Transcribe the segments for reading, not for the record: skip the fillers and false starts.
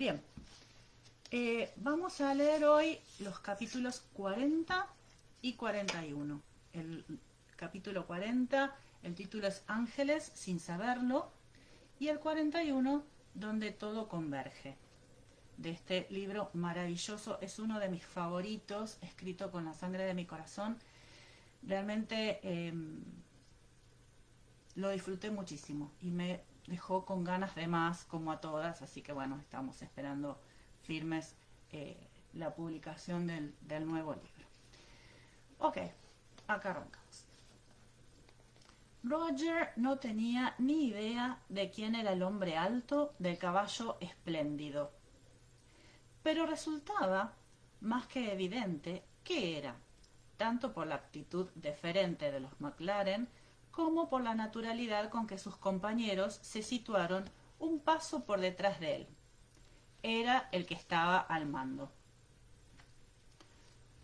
Bien, vamos a leer hoy los capítulos 40 y 41. El capítulo 40, el título es Ángeles sin saberlo, y el 41, donde todo converge. De este libro maravilloso, es uno de mis favoritos, escrito con la sangre de mi corazón. Realmente lo disfruté muchísimo y me dejó con ganas de más, como a todas, así que bueno, estamos esperando firmes la publicación del nuevo libro. Ok, acá arrancamos. Roger no tenía ni idea de quién era el hombre alto del caballo espléndido, pero resultaba más que evidente qué era, tanto por la actitud deferente de los McLaren como por la naturalidad con que sus compañeros se situaron un paso por detrás de él. Era el que estaba al mando.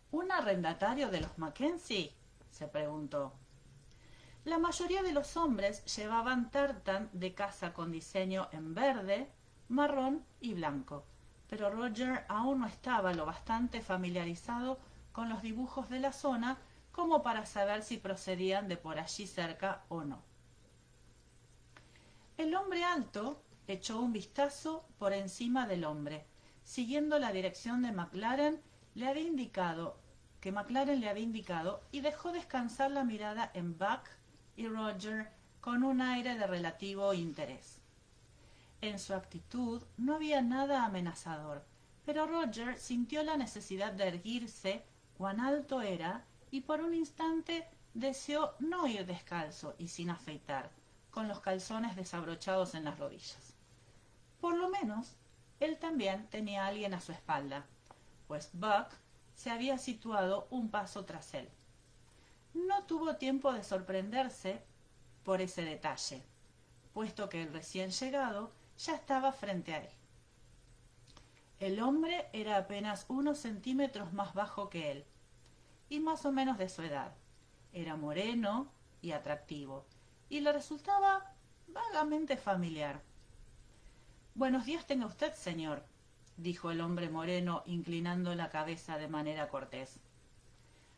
¿Un arrendatario de los Mackenzie?, se preguntó. La mayoría de los hombres llevaban tartan de casa con diseño en verde, marrón y blanco, pero Roger aún no estaba lo bastante familiarizado con los dibujos de la zona como para saber si procedían de por allí cerca o no. El hombre alto echó un vistazo por encima del hombre, siguiendo la dirección de McLaren le había indicado, y dejó descansar la mirada en Buck y Roger con un aire de relativo interés. En su actitud no había nada amenazador, pero Roger sintió la necesidad de erguirse cuán alto era y por un instante deseó no ir descalzo y sin afeitar, con los calzones desabrochados en las rodillas. Por lo menos, él también tenía a alguien a su espalda, pues Buck se había situado un paso tras él. No tuvo tiempo de sorprenderse por ese detalle, puesto que el recién llegado ya estaba frente a él. El hombre era apenas unos centímetros más bajo que él, y más o menos de su edad. Era moreno y atractivo, y le resultaba vagamente familiar. «Buenos días tenga usted, señor», dijo el hombre moreno, inclinando la cabeza de manera cortés.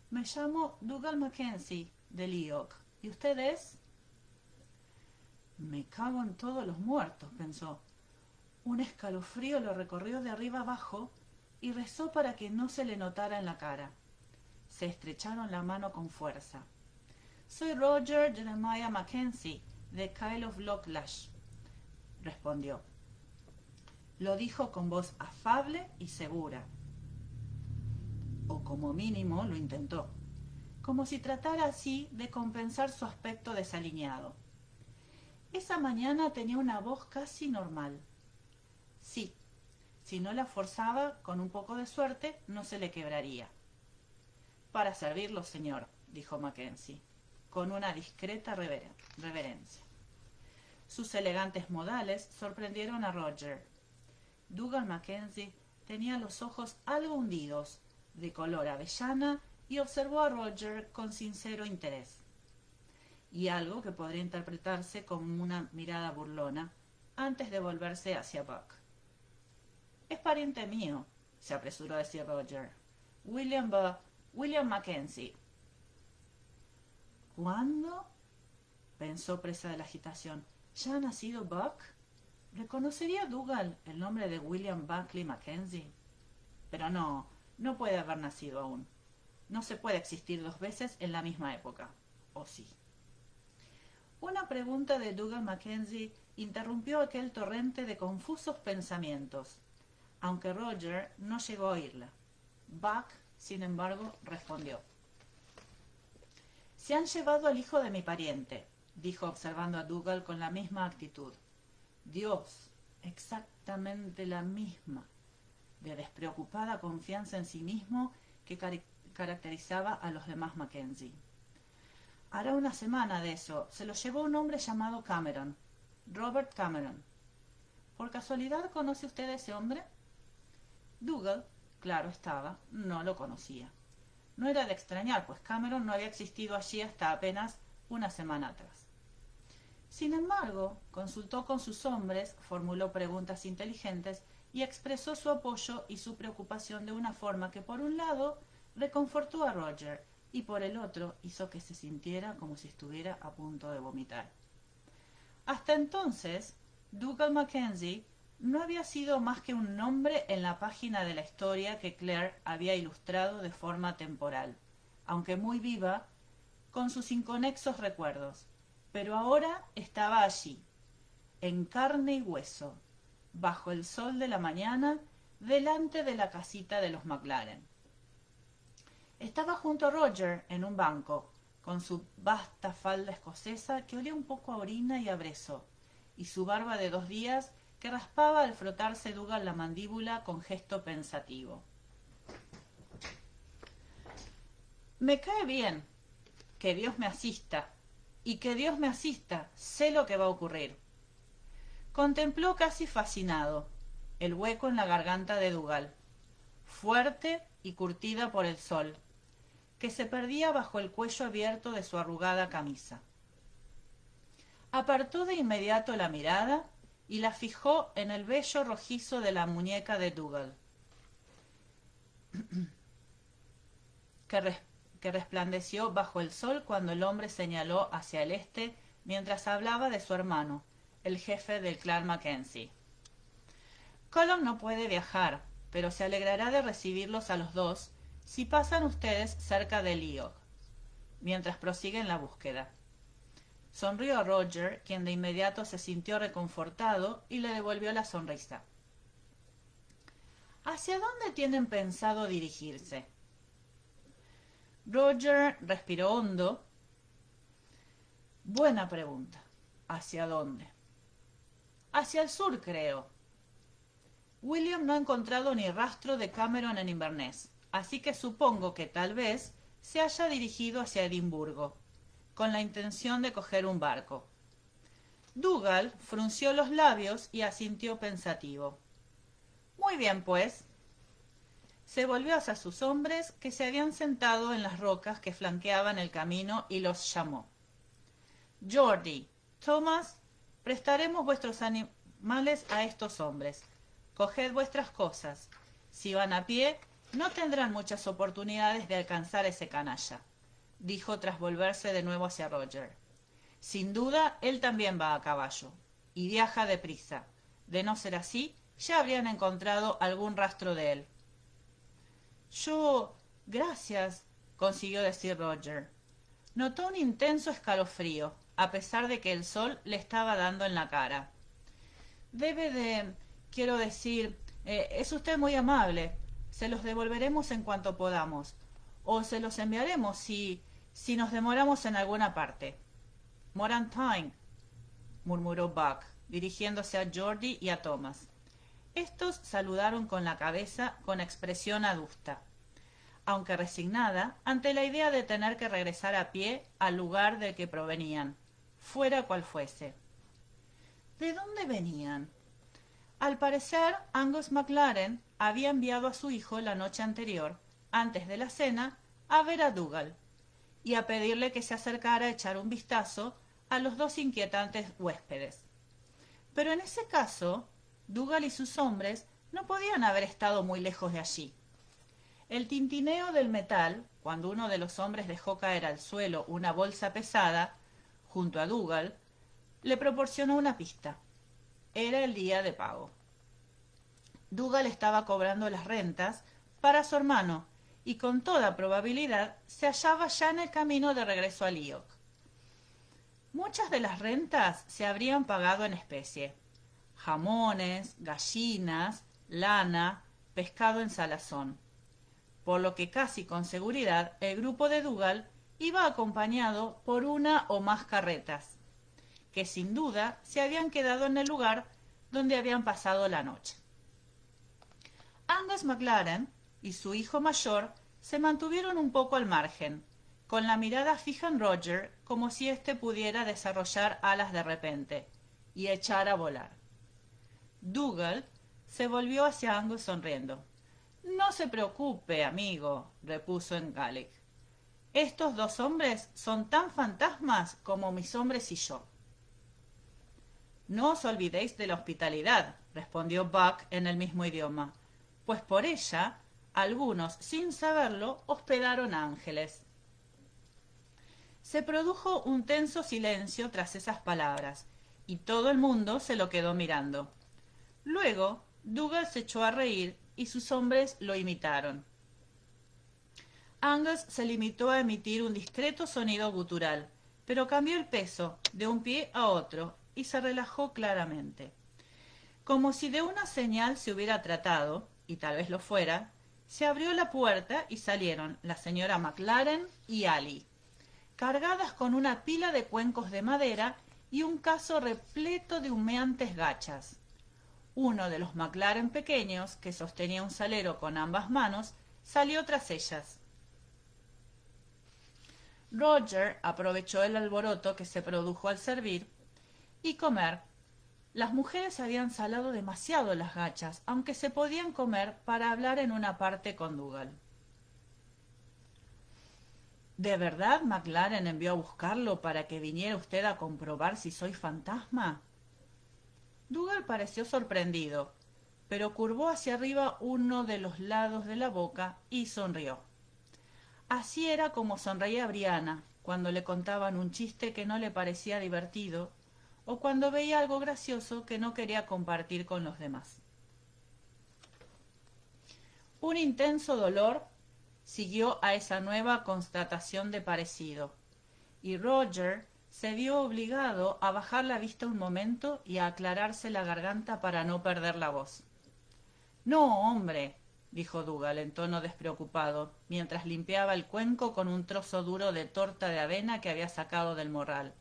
«Me llamo Dougal Mackenzie, de Lyok. ¿Y usted es?» «Me cago en todos los muertos», pensó. Un escalofrío lo recorrió de arriba abajo y rezó para que no se le notara en la cara. Se estrecharon la mano con fuerza. «Soy Roger Jeremiah Mackenzie, de Kyle of Lochlash», respondió. Lo dijo con voz afable y segura. O como mínimo lo intentó, como si tratara así de compensar su aspecto desaliñado. Esa mañana tenía una voz casi normal. Sí, si no la forzaba, con un poco de suerte, no se le quebraría. «Para servirlo, señor», dijo Mackenzie, con una discreta reverencia. Sus elegantes modales sorprendieron a Roger. Dougal Mackenzie tenía los ojos algo hundidos, de color avellana, y observó a Roger con sincero interés. Y algo que podría interpretarse como una mirada burlona, antes de volverse hacia Buck. «Es pariente mío», se apresuró a decir Roger. William Mackenzie». «¿Cuándo?», pensó presa de la agitación. «¿Ya ha nacido Buck? ¿Reconocería Dougal el nombre de William Buckley Mackenzie? Pero no puede haber nacido aún. No se puede existir dos veces en la misma época. ¿O sí?». Una pregunta de Dougal Mackenzie interrumpió aquel torrente de confusos pensamientos, aunque Roger no llegó a oírla. Buck, sin embargo, respondió. «Se han llevado al hijo de mi pariente», dijo observando a Dougal con la misma actitud. Dios, exactamente la misma, de despreocupada confianza en sí mismo que caracterizaba a los demás Mackenzie. «Hará una semana de eso. Se lo llevó un hombre llamado Cameron, Robert Cameron. ¿Por casualidad conoce usted a ese hombre?» Dougal, claro estaba, no lo conocía. No era de extrañar, pues Cameron no había existido allí hasta apenas una semana atrás. Sin embargo, consultó con sus hombres, formuló preguntas inteligentes y expresó su apoyo y su preocupación de una forma que por un lado reconfortó a Roger y por el otro hizo que se sintiera como si estuviera a punto de vomitar. Hasta entonces, Dougal Mackenzie no había sido más que un nombre en la página de la historia que Claire había ilustrado de forma temporal, aunque muy viva, con sus inconexos recuerdos, pero ahora estaba allí, en carne y hueso, bajo el sol de la mañana, delante de la casita de los Maclaren. Estaba junto a Roger en un banco, con su vasta falda escocesa que olía un poco a orina y a brezo, y su barba de 2 días que raspaba al frotarse Dougal la mandíbula con gesto pensativo. Me cae bien, que Dios me asista, y que Dios me asista, sé lo que va a ocurrir. Contempló casi fascinado el hueco en la garganta de Dougal, fuerte y curtida por el sol, que se perdía bajo el cuello abierto de su arrugada camisa. Apartó de inmediato la mirada y la fijó en el vello rojizo de la muñeca de Dougal, que resplandeció bajo el sol cuando el hombre señaló hacia el este mientras hablaba de su hermano, el jefe del clan Mackenzie. Colin no puede viajar, pero se alegrará de recibirlos a los dos si pasan ustedes cerca de Lyok, mientras prosiguen la búsqueda. Sonrió a Roger, quien de inmediato se sintió reconfortado y le devolvió la sonrisa. ¿Hacia dónde tienen pensado dirigirse? Roger respiró hondo. Buena pregunta. ¿Hacia dónde? Hacia el sur, creo. William no ha encontrado ni rastro de Cameron en Inverness, así que supongo que tal vez se haya dirigido hacia Edimburgo, con la intención de coger un barco. Dougal frunció los labios y asintió pensativo. Muy bien, pues. Se volvió hacia sus hombres que se habían sentado en las rocas que flanqueaban el camino y los llamó. Geordie, Thomas, prestaremos vuestros animales a estos hombres. Coged vuestras cosas. Si van a pie, no tendrán muchas oportunidades de alcanzar ese canalla, dijo tras volverse de nuevo hacia Roger. Sin duda, él también va a caballo, y viaja deprisa. De no ser así, ya habrían encontrado algún rastro de él. Gracias, consiguió decir Roger. Notó un intenso escalofrío, a pesar de que el sol le estaba dando en la cara. Quiero decir, es usted muy amable. Se los devolveremos en cuanto podamos. O se los enviaremos si nos demoramos en alguna parte. Morantine, murmuró Buck, dirigiéndose a Geordie y a Thomas. Estos saludaron con la cabeza con expresión adusta, aunque resignada ante la idea de tener que regresar a pie al lugar del que provenían, fuera cual fuese. ¿De dónde venían? Al parecer, Angus MacLaren había enviado a su hijo la noche anterior, antes de la cena, a ver a Dougal y a pedirle que se acercara a echar un vistazo a los 2 inquietantes huéspedes. Pero en ese caso, Dougal y sus hombres no podían haber estado muy lejos de allí. El tintineo del metal, cuando uno de los hombres dejó caer al suelo una bolsa pesada, junto a Dougal, le proporcionó una pista. Era el día de pago. Dougal estaba cobrando las rentas para su hermano y con toda probabilidad se hallaba ya en el camino de regreso a Lyok. Muchas de las rentas se habrían pagado en especie: jamones, gallinas, lana, pescado en salazón, por lo que casi con seguridad el grupo de Dougal iba acompañado por una o más carretas, que sin duda se habían quedado en el lugar donde habían pasado la noche. Angus MacLaren y su hijo mayor se mantuvieron un poco al margen, con la mirada fija en Roger, como si éste pudiera desarrollar alas de repente y echar a volar. Dougal se volvió hacia Angus sonriendo. «No se preocupe, amigo», repuso en Gaelic. «Estos 2 hombres son tan fantasmas como mis hombres y yo». No os olvidéis de la hospitalidad, respondió Buck en el mismo idioma, pues por ella algunos, sin saberlo, hospedaron ángeles. Se produjo un tenso silencio tras esas palabras, y todo el mundo se lo quedó mirando. Luego, Dougal se echó a reír y sus hombres lo imitaron. Angus se limitó a emitir un discreto sonido gutural, pero cambió el peso de un pie a otro y se relajó claramente. Como si de una señal se hubiera tratado, y tal vez lo fuera, se abrió la puerta y salieron la señora McLaren y Ali, cargadas con una pila de cuencos de madera y un caso repleto de humeantes gachas. Uno de los McLaren pequeños, que sostenía un salero con ambas manos, salió tras ellas. Roger aprovechó el alboroto que se produjo al servir y comer. Las mujeres habían salado demasiado las gachas, aunque se podían comer para hablar en una parte con Dougal. ¿De verdad McLaren envió a buscarlo para que viniera usted a comprobar si soy fantasma? Dougal pareció sorprendido, pero curvó hacia arriba uno de los lados de la boca y sonrió. Así era como sonreía Brianna cuando le contaban un chiste que no le parecía divertido o cuando veía algo gracioso que no quería compartir con los demás. Un intenso dolor siguió a esa nueva constatación de parecido, y Roger se vio obligado a bajar la vista un momento y a aclararse la garganta para no perder la voz. «No, hombre», dijo Dougal en tono despreocupado, mientras limpiaba el cuenco con un trozo duro de torta de avena que había sacado del morral.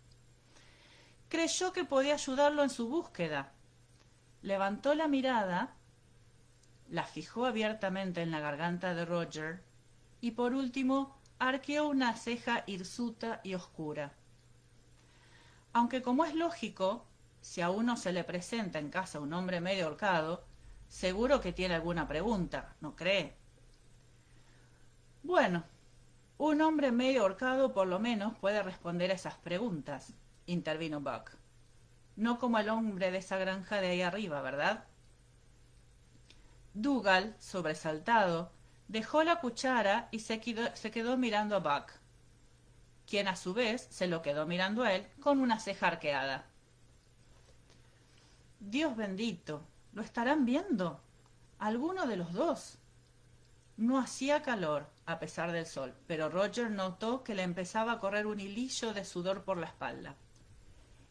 Creyó que podía ayudarlo en su búsqueda. Levantó la mirada, la fijó abiertamente en la garganta de Roger y por último arqueó una ceja hirsuta y oscura. Aunque, como es lógico, si a uno se le presenta en casa un hombre medio ahorcado, seguro que tiene alguna pregunta, ¿no cree? Bueno, un hombre medio ahorcado por lo menos puede responder a esas preguntas, intervino Buck. No como el hombre de esa granja de ahí arriba, ¿verdad? Dougal, sobresaltado, dejó la cuchara y se quedó mirando a Buck, quien a su vez se lo quedó mirando a él con una ceja arqueada. Dios bendito, ¿lo estarán viendo? ¿Alguno de los dos? No hacía calor, a pesar del sol, pero Roger notó que le empezaba a correr un hilillo de sudor por la espalda.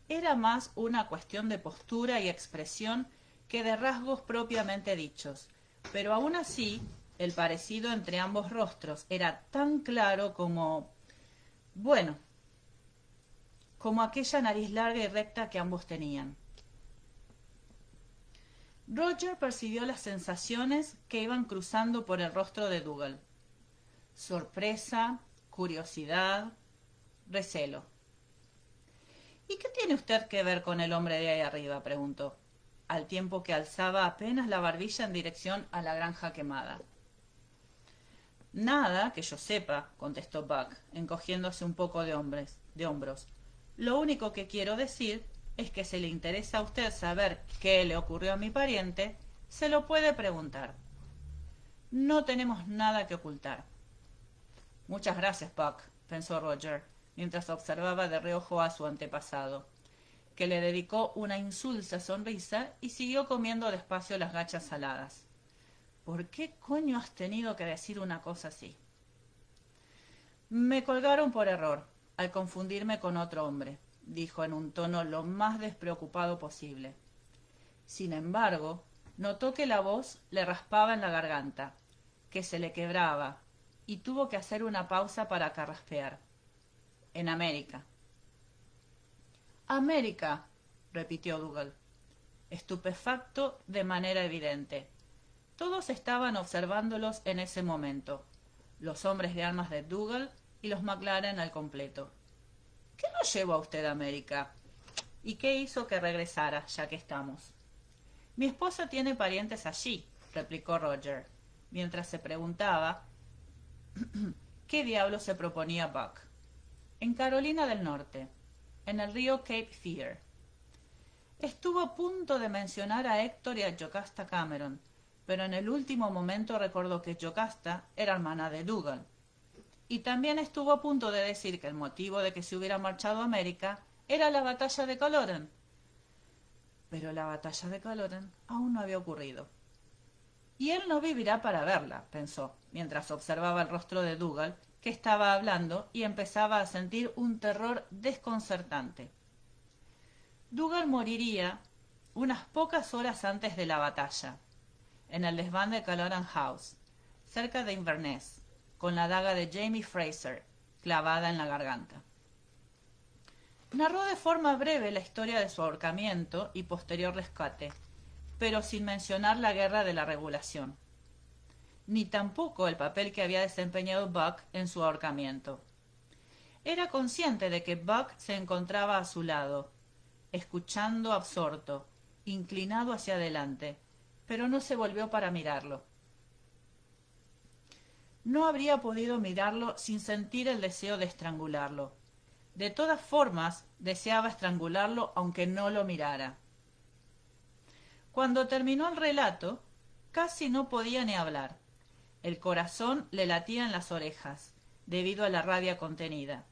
Era más una cuestión de postura y expresión que de rasgos propiamente dichos, pero aún así el parecido entre ambos rostros era tan claro como, bueno, como aquella nariz larga y recta que ambos tenían. Roger percibió las sensaciones que iban cruzando por el rostro de Dougal. Sorpresa, curiosidad, recelo. ¿Y qué tiene usted que ver con el hombre de ahí arriba?, preguntó, al tiempo que alzaba apenas la barbilla en dirección a la granja quemada. Nada, que yo sepa, contestó Buck, encogiéndose un poco de hombros. Lo único que quiero decir es que si le interesa a usted saber qué le ocurrió a mi pariente, se lo puede preguntar. No tenemos nada que ocultar. Muchas gracias, Buck, pensó Roger, mientras observaba de reojo a su antepasado, que le dedicó una insulsa sonrisa y siguió comiendo despacio las gachas saladas. ¿Por qué coño has tenido que decir una cosa así? Me colgaron por error, al confundirme con otro hombre, dijo en un tono lo más despreocupado posible. Sin embargo, notó que la voz le raspaba en la garganta, que se le quebraba, y tuvo que hacer una pausa para carraspear. En América. América, repitió Dougal, estupefacto de manera evidente. Todos estaban observándolos en ese momento, los hombres de armas de Dougal y los McLaren al completo. ¿Qué lo llevó a usted a América? ¿Y qué hizo que regresara, ya que estamos? Mi esposa tiene parientes allí, replicó Roger, mientras se preguntaba qué diablo se proponía Buck. En Carolina del Norte, en el río Cape Fear. Estuvo a punto de mencionar a Héctor y a Yocasta Cameron, pero en el último momento recordó que Yocasta era hermana de Dougal. Y también estuvo a punto de decir que el motivo de que se hubiera marchado a América era la batalla de Culloden. Pero la batalla de Culloden aún no había ocurrido. Y él no vivirá para verla, pensó, mientras observaba el rostro de Dougal, que estaba hablando y empezaba a sentir un terror desconcertante. Dougal moriría unas pocas horas antes de la batalla, en el desván de Culloden House, cerca de Inverness, con la daga de Jamie Fraser clavada en la garganta. Narró de forma breve la historia de su ahorcamiento y posterior rescate, pero sin mencionar la guerra de la regulación, ni tampoco el papel que había desempeñado Buck en su ahorcamiento. Era consciente de que Buck se encontraba a su lado, escuchando absorto, inclinado hacia adelante, pero no se volvió para mirarlo. No habría podido mirarlo sin sentir el deseo de estrangularlo. De todas formas, deseaba estrangularlo aunque no lo mirara. Cuando terminó el relato, casi no podía ni hablar. El corazón le latía en las orejas, debido a la rabia contenida.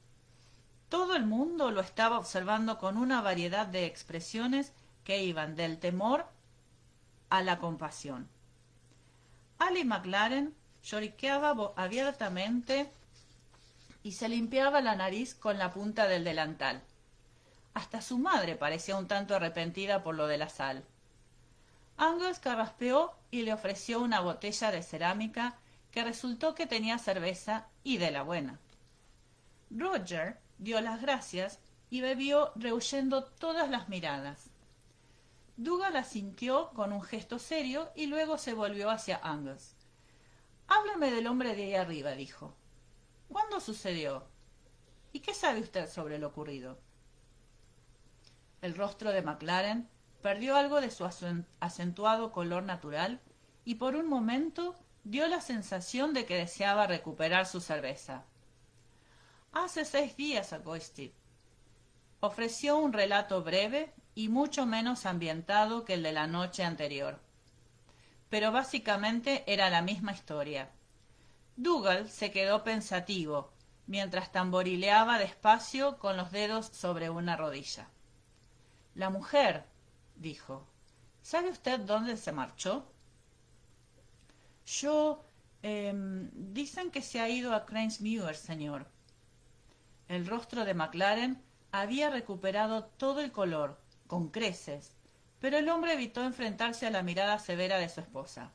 Todo el mundo lo estaba observando con una variedad de expresiones que iban del temor a la compasión. Ally McLaren lloriqueaba abiertamente y se limpiaba la nariz con la punta del delantal. Hasta su madre parecía un tanto arrepentida por lo de la sal. Angus carraspeó y le ofreció una botella de cerámica que resultó que tenía cerveza y de la buena. Roger dio las gracias y bebió rehuyendo todas las miradas. Dougal asintió con un gesto serio y luego se volvió hacia Angus. «Háblame del hombre de ahí arriba», dijo. «¿Cuándo sucedió? ¿Y qué sabe usted sobre lo ocurrido?» El rostro de McLaren perdió algo de su acentuado color natural y por un momento dio la sensación de que deseaba recuperar su cerveza. «Hace 6 días a Steve». Ofreció un relato breve y mucho menos ambientado que el de la noche anterior. Pero básicamente era la misma historia. Dougal se quedó pensativo, mientras tamborileaba despacio con los dedos sobre una rodilla. «La mujer», dijo. «¿Sabe usted dónde se marchó?» Dicen que se ha ido a Cranesmuir, señor». El rostro de McLaren había recuperado todo el color, con creces, pero el hombre evitó enfrentarse a la mirada severa de su esposa.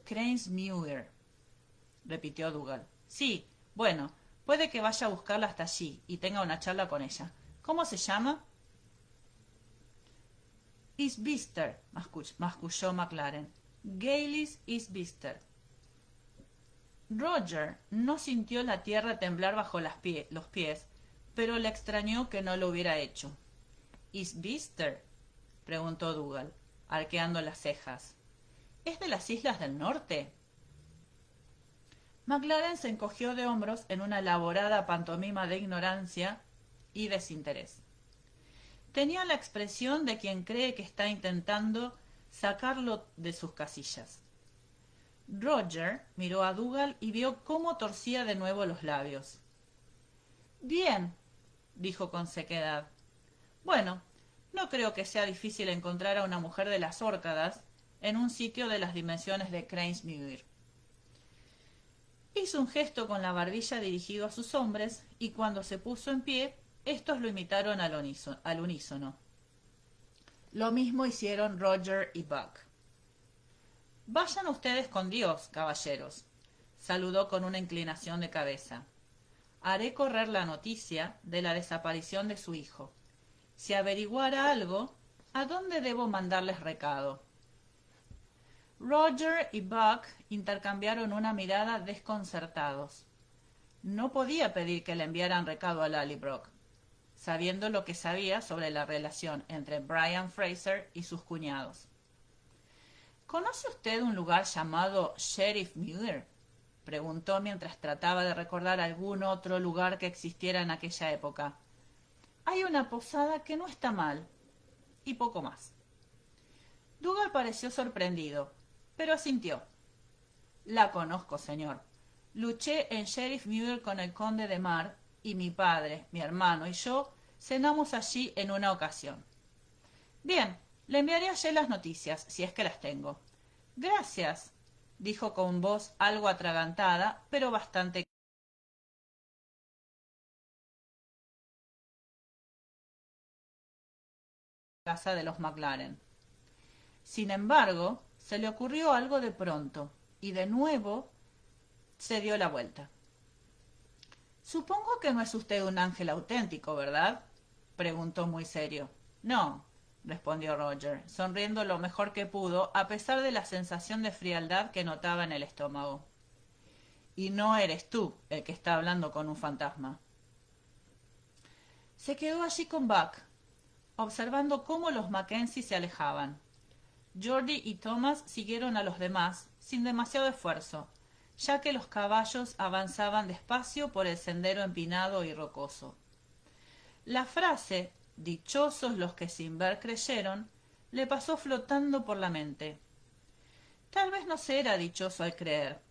«Cranesmuir», repitió Dougal. «Sí, bueno, puede que vaya a buscarla hasta allí y tenga una charla con ella. ¿Cómo se llama?» «Isbister», masculló McLaren. «Gaylis Isbister». Roger no sintió la tierra temblar bajo los pies, pero le extrañó que no lo hubiera hecho. «¿Isbister?», preguntó Dougal, arqueando las cejas. «¿Es de las islas del norte?» McLaren se encogió de hombros en una elaborada pantomima de ignorancia y desinterés. Tenía la expresión de quien cree que está intentando sacarlo de sus casillas. Roger miró a Dougal y vio cómo torcía de nuevo los labios. «Bien», dijo con sequedad. «Bueno, no creo que sea difícil encontrar a una mujer de las Órcadas en un sitio de las dimensiones de Cranesmuir». Hizo un gesto con la barbilla dirigido a sus hombres y cuando se puso en pie, estos lo imitaron al unísono. Lo mismo hicieron Roger y Buck. «Vayan ustedes con Dios, caballeros», saludó con una inclinación de cabeza. «Haré correr la noticia de la desaparición de su hijo. Si averiguara algo, ¿a dónde debo mandarles recado?» Roger y Buck intercambiaron una mirada desconcertados. No podía pedir que le enviaran recado a Lallybrook, sabiendo lo que sabía sobre la relación entre Brian Fraser y sus cuñados. «¿Conoce usted un lugar llamado Sheriff Muir?», preguntó mientras trataba de recordar algún otro lugar que existiera en aquella época. «Hay una posada que no está mal». y poco más. Dougal pareció sorprendido, pero asintió. La conozco, señor. Luché en Sheriff Muir con el conde de Mar, y mi padre, mi hermano y yo cenamos allí en una ocasión. Bien, le enviaré ayer las noticias, si es que las tengo. Gracias, dijo con voz algo atragantada, pero bastante casa de los Maclaren. Sin embargo, se le ocurrió algo de pronto, y de nuevo se dio la vuelta. Supongo que no es usted un ángel auténtico, ¿verdad? Preguntó muy serio. No, respondió Roger, sonriendo lo mejor que pudo, a pesar de la sensación de frialdad que notaba en el estómago. Y no eres tú el que está hablando con un fantasma. Se quedó allí con Buck, observando cómo los Mackenzie se alejaban. Geordie y Thomas siguieron a los demás, sin demasiado esfuerzo, ya que los caballos avanzaban despacio por el sendero empinado y rocoso. La frase «dichosos los que sin ver creyeron» le pasó flotando por la mente. Tal vez no se era dichoso al creer,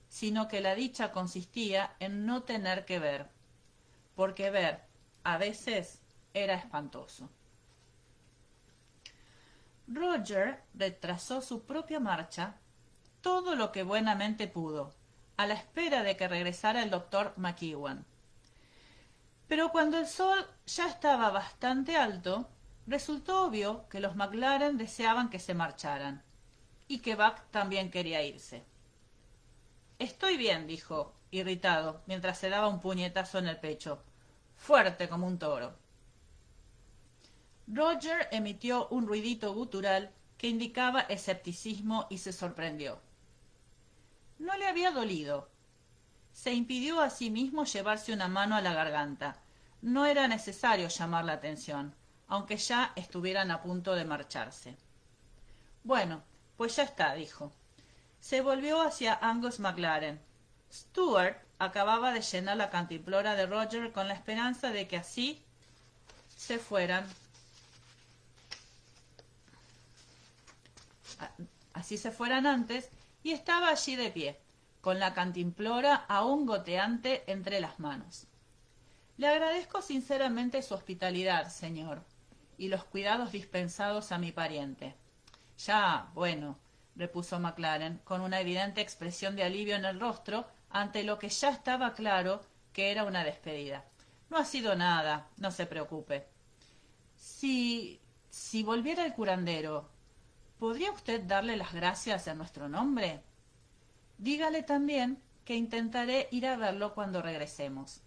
sino que la dicha consistía en no tener que ver, porque ver, a veces, era espantoso. Roger retrasó su propia marcha todo lo que buenamente pudo, a la espera de que regresara el doctor McEwan. Pero cuando el sol ya estaba bastante alto, resultó obvio que los Maclaren deseaban que se marcharan, y que Buck también quería irse. Estoy bien, dijo, irritado, mientras se daba un puñetazo en el pecho, fuerte como un toro. Roger emitió un ruidito gutural que indicaba escepticismo y se sorprendió. No le había dolido. Se impidió a sí mismo llevarse una mano a la garganta. No era necesario llamar la atención, aunque ya estuvieran a punto de marcharse. Bueno, pues ya está, dijo. Se volvió hacia Angus McLaren. Stuart acababa de llenar la cantimplora de Roger con la esperanza de que así se fueran. Así se fueran antes, y estaba allí de pie, con la cantimplora aún goteante entre las manos. Le agradezco sinceramente su hospitalidad, señor, y los cuidados dispensados a mi pariente. Ya, bueno, repuso McLaren, con una evidente expresión de alivio en el rostro, ante lo que ya estaba claro que era una despedida. No ha sido nada, no se preocupe. Si volviera el curandero, ¿podría usted darle las gracias en nuestro nombre? Dígale también que intentaré ir a verlo cuando regresemos.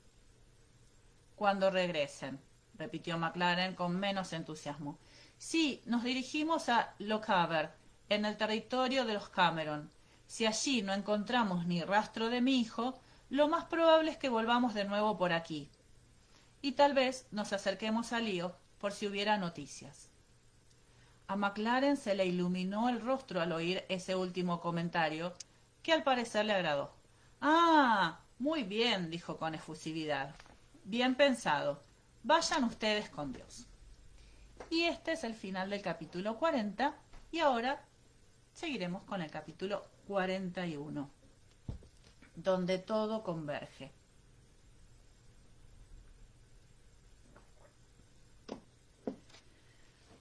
Cuando regresen, repitió McLaren con menos entusiasmo. Sí, nos dirigimos a Lochaber, en el territorio de los Cameron. Si allí no encontramos ni rastro de mi hijo, lo más probable es que volvamos de nuevo por aquí. Y tal vez nos acerquemos a Lío por si hubiera noticias. A McLaren se le iluminó el rostro al oír ese último comentario, que al parecer le agradó. «Ah, muy bien», dijo con efusividad. «Bien pensado. Vayan ustedes con Dios». Y este es el final del capítulo 40, y ahora seguiremos con el capítulo 41, donde todo converge.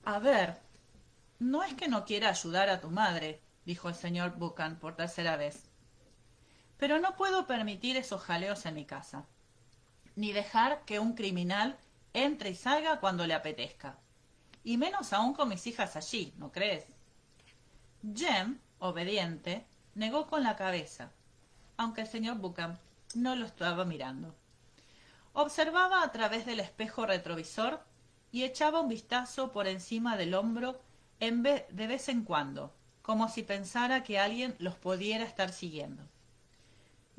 A ver, no es que no quiera ayudar a tu madre, dijo el señor Buchan por tercera vez, pero no puedo permitir esos jaleos en mi casa, ni dejar que un criminal entre y salga cuando le apetezca, y menos aún con mis hijas allí, ¿no crees? Jem, obediente, negó con la cabeza, aunque el señor Buchan no lo estaba mirando. Observaba a través del espejo retrovisor y echaba un vistazo por encima del hombro de vez en cuando, como si pensara que alguien los pudiera estar siguiendo.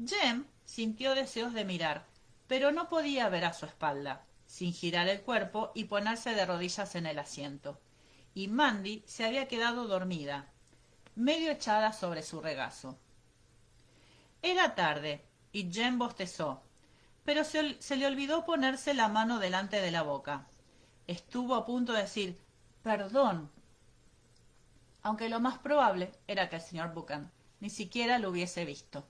Jem sintió deseos de mirar, pero no podía ver a su espalda, sin girar el cuerpo y ponerse de rodillas en el asiento, y Mandy se había quedado dormida, medio echada sobre su regazo. Era tarde, y Jem bostezó, pero se le olvidó ponerse la mano delante de la boca. Estuvo a punto de decir perdón, aunque lo más probable era que el señor Buchan ni siquiera lo hubiese visto.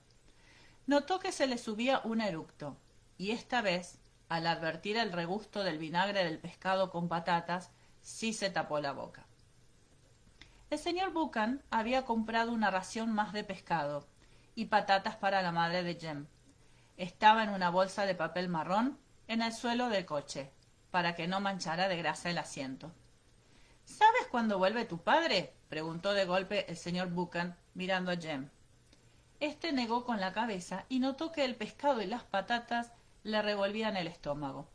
Notó que se le subía un eructo, y esta vez, al advertir el regusto del vinagre del pescado con patatas, sí se tapó la boca. El señor Buchan había comprado una ración más de pescado y patatas para la madre de Jem. Estaba en una bolsa de papel marrón en el suelo del coche, para que no manchara de grasa el asiento. ¿Sabes cuándo vuelve tu padre?, preguntó de golpe el señor Buchan, mirando a Jem. Este negó con la cabeza y notó que el pescado y las patatas le revolvían el estómago.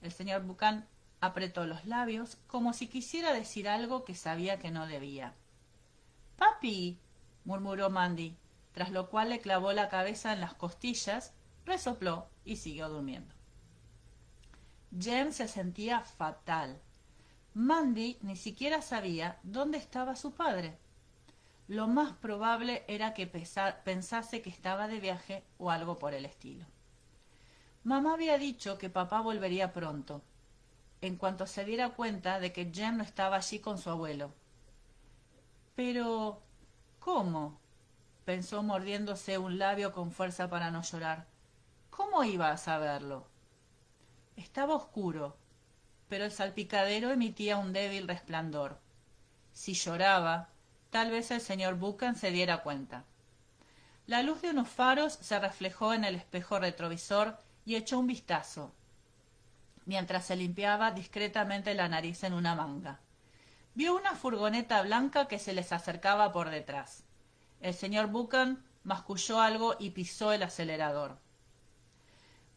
El señor Buchan apretó los labios como si quisiera decir algo que sabía que no debía. «Papi», murmuró Mandy, tras lo cual le clavó la cabeza en las costillas, resopló y siguió durmiendo. Jem se sentía fatal. Mandy ni siquiera sabía dónde estaba su padre. Lo más probable era que pensase que estaba de viaje o algo por el estilo. Mamá había dicho que papá volvería pronto, en cuanto se diera cuenta de que Jem no estaba allí con su abuelo. Pero, ¿cómo?, pensó mordiéndose un labio con fuerza para no llorar. ¿Cómo iba a saberlo? Estaba oscuro, pero el salpicadero emitía un débil resplandor. Si lloraba, tal vez el señor Buchan se diera cuenta. La luz de unos faros se reflejó en el espejo retrovisor y echó un vistazo, mientras se limpiaba discretamente la nariz en una manga. Vio una furgoneta blanca que se les acercaba por detrás. El señor Buchan masculló algo y pisó el acelerador.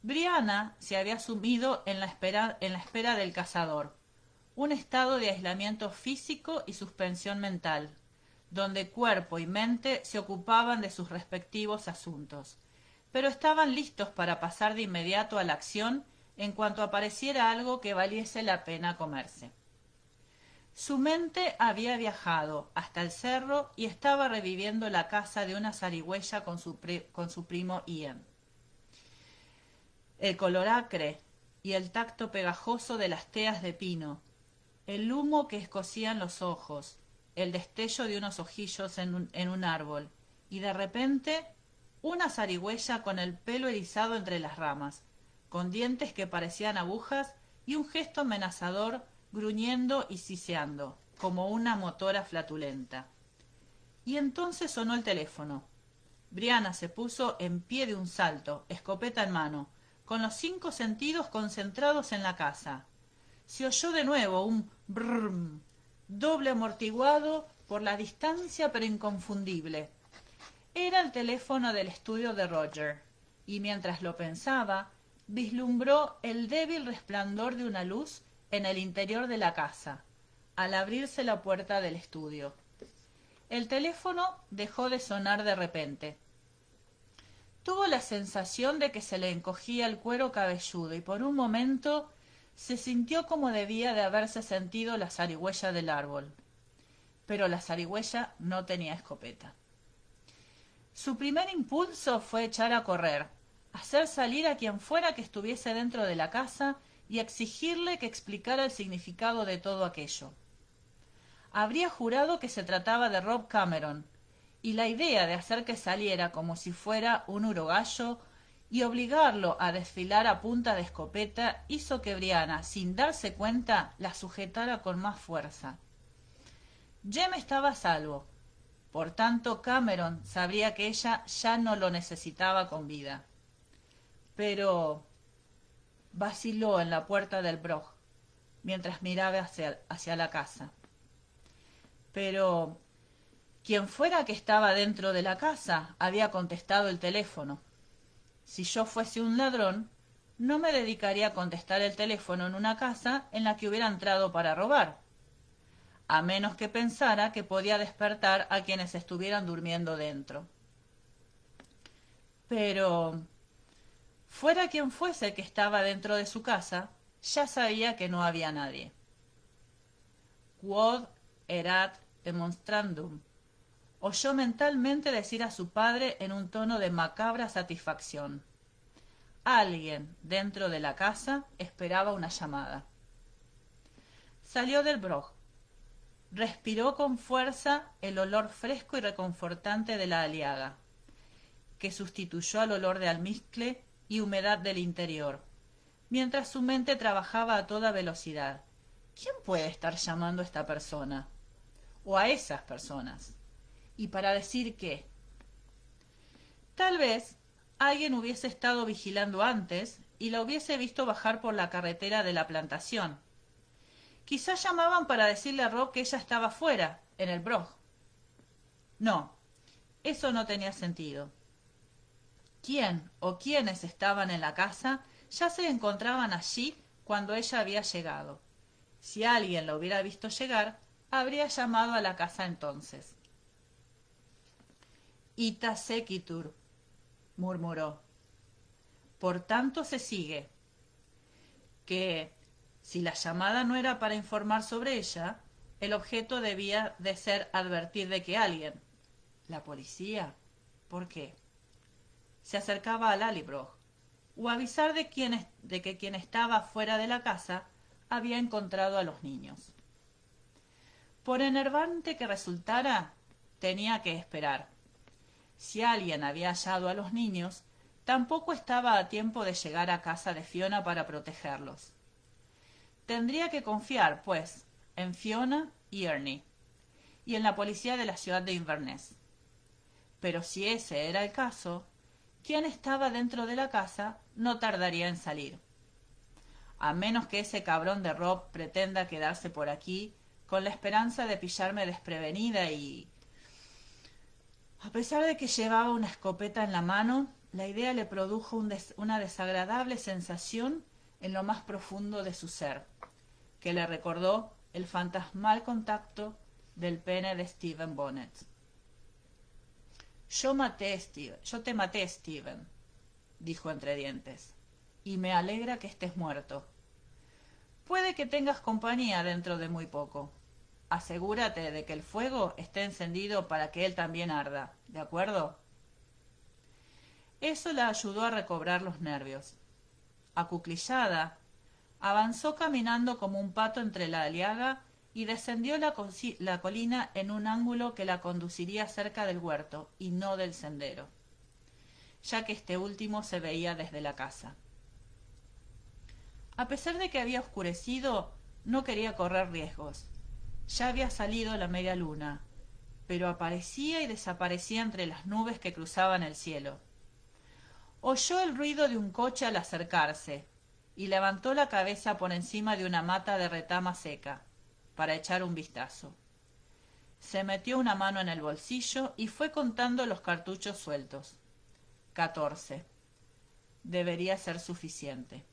Brianna se había sumido en la espera del cazador, un estado de aislamiento físico y suspensión mental, donde cuerpo y mente se ocupaban de sus respectivos asuntos, pero estaban listos para pasar de inmediato a la acción en cuanto apareciera algo que valiese la pena comerse. Su mente había viajado hasta el cerro y estaba reviviendo la caza de una zarigüeya con su primo Ian. El color acre y el tacto pegajoso de las teas de pino, el humo que escocían los ojos, el destello de unos ojillos en un árbol, y de repente una zarigüeya con el pelo erizado entre las ramas, con dientes que parecían agujas y un gesto amenazador, gruñendo y siseando, como una motora flatulenta. Y entonces sonó el teléfono. Brianna se puso en pie de un salto, escopeta en mano, con los 5 sentidos concentrados en la caza. Se oyó de nuevo un brrrm, doble amortiguado por la distancia pero inconfundible. Era el teléfono del estudio de Roger, y mientras lo pensaba, vislumbró el débil resplandor de una luz en el interior de la casa, al abrirse la puerta del estudio. El teléfono dejó de sonar de repente. Tuvo la sensación de que se le encogía el cuero cabelludo y por un momento se sintió como debía de haberse sentido la zarigüeya del árbol. Pero la zarigüeya no tenía escopeta. Su primer impulso fue echar a correr, hacer salir a quien fuera que estuviese dentro de la casa y exigirle que explicara el significado de todo aquello. Habría jurado que se trataba de Rob Cameron, y la idea de hacer que saliera como si fuera un urogallo y obligarlo a desfilar a punta de escopeta hizo que Brianna, sin darse cuenta, la sujetara con más fuerza. Jem estaba a salvo. Por tanto, Cameron sabría que ella ya no lo necesitaba con vida. Pero vaciló en la puerta del Brog, mientras miraba hacia la casa. Pero quien fuera que estaba dentro de la casa había contestado el teléfono. Si yo fuese un ladrón, no me dedicaría a contestar el teléfono en una casa en la que hubiera entrado para robar, a menos que pensara que podía despertar a quienes estuvieran durmiendo dentro. Pero, fuera quien fuese que estaba dentro de su casa, ya sabía que no había nadie. Quod erat demonstrandum, oyó mentalmente decir a su padre en un tono de macabra satisfacción. Alguien dentro de la casa esperaba una llamada. Salió del Brog, Respiró con fuerza el olor fresco y reconfortante de la aliaga, que sustituyó al olor de almizcle y humedad del interior, mientras su mente trabajaba a toda velocidad. ¿Quién puede estar llamando a esta persona? O a esas personas. ¿Y para decir qué? Tal vez alguien hubiese estado vigilando antes y la hubiese visto bajar por la carretera de la plantación. Quizás llamaban para decirle a Rob que ella estaba fuera, en el Brog. No, eso no tenía sentido. ¿Quién o quiénes estaban en la casa ya se encontraban allí cuando ella había llegado? Si alguien la hubiera visto llegar, habría llamado a la casa entonces. Ita sequitur, murmuró. Por tanto se sigue que, si la llamada no era para informar sobre ella, el objeto debía de ser advertir de que alguien, la policía, ¿por qué?, se acercaba al Lallybroch, o avisar de que quien estaba fuera de la casa había encontrado a los niños. Por enervante que resultara, tenía que esperar. Si alguien había hallado a los niños, tampoco estaba a tiempo de llegar a casa de Fiona para protegerlos. Tendría que confiar, pues, en Fiona y Ernie, y en la policía de la ciudad de Inverness. Pero si ese era el caso, quien estaba dentro de la casa no tardaría en salir. A menos que ese cabrón de Rob pretenda quedarse por aquí con la esperanza de pillarme desprevenida y... A pesar de que llevaba una escopeta en la mano, la idea le produjo una desagradable sensación en lo más profundo de su ser, que le recordó el fantasmal contacto del pene de Stephen Bonnet. Yo te maté, Stephen, dijo entre dientes, y me alegra que estés muerto. Puede que tengas compañía dentro de muy poco. Asegúrate de que el fuego esté encendido para que él también arda, ¿de acuerdo? Eso la ayudó a recobrar los nervios. Acuclillada, avanzó caminando como un pato entre la aliaga y descendió la colina en un ángulo que la conduciría cerca del huerto y no del sendero, ya que este último se veía desde la casa. A pesar de que había oscurecido, no quería correr riesgos. Ya había salido la media luna, pero aparecía y desaparecía entre las nubes que cruzaban el cielo. Oyó el ruido de un coche al acercarse y levantó la cabeza por encima de una mata de retama seca para echar un vistazo. Se metió una mano en el bolsillo y fue contando los cartuchos sueltos. 14. Debería ser suficiente.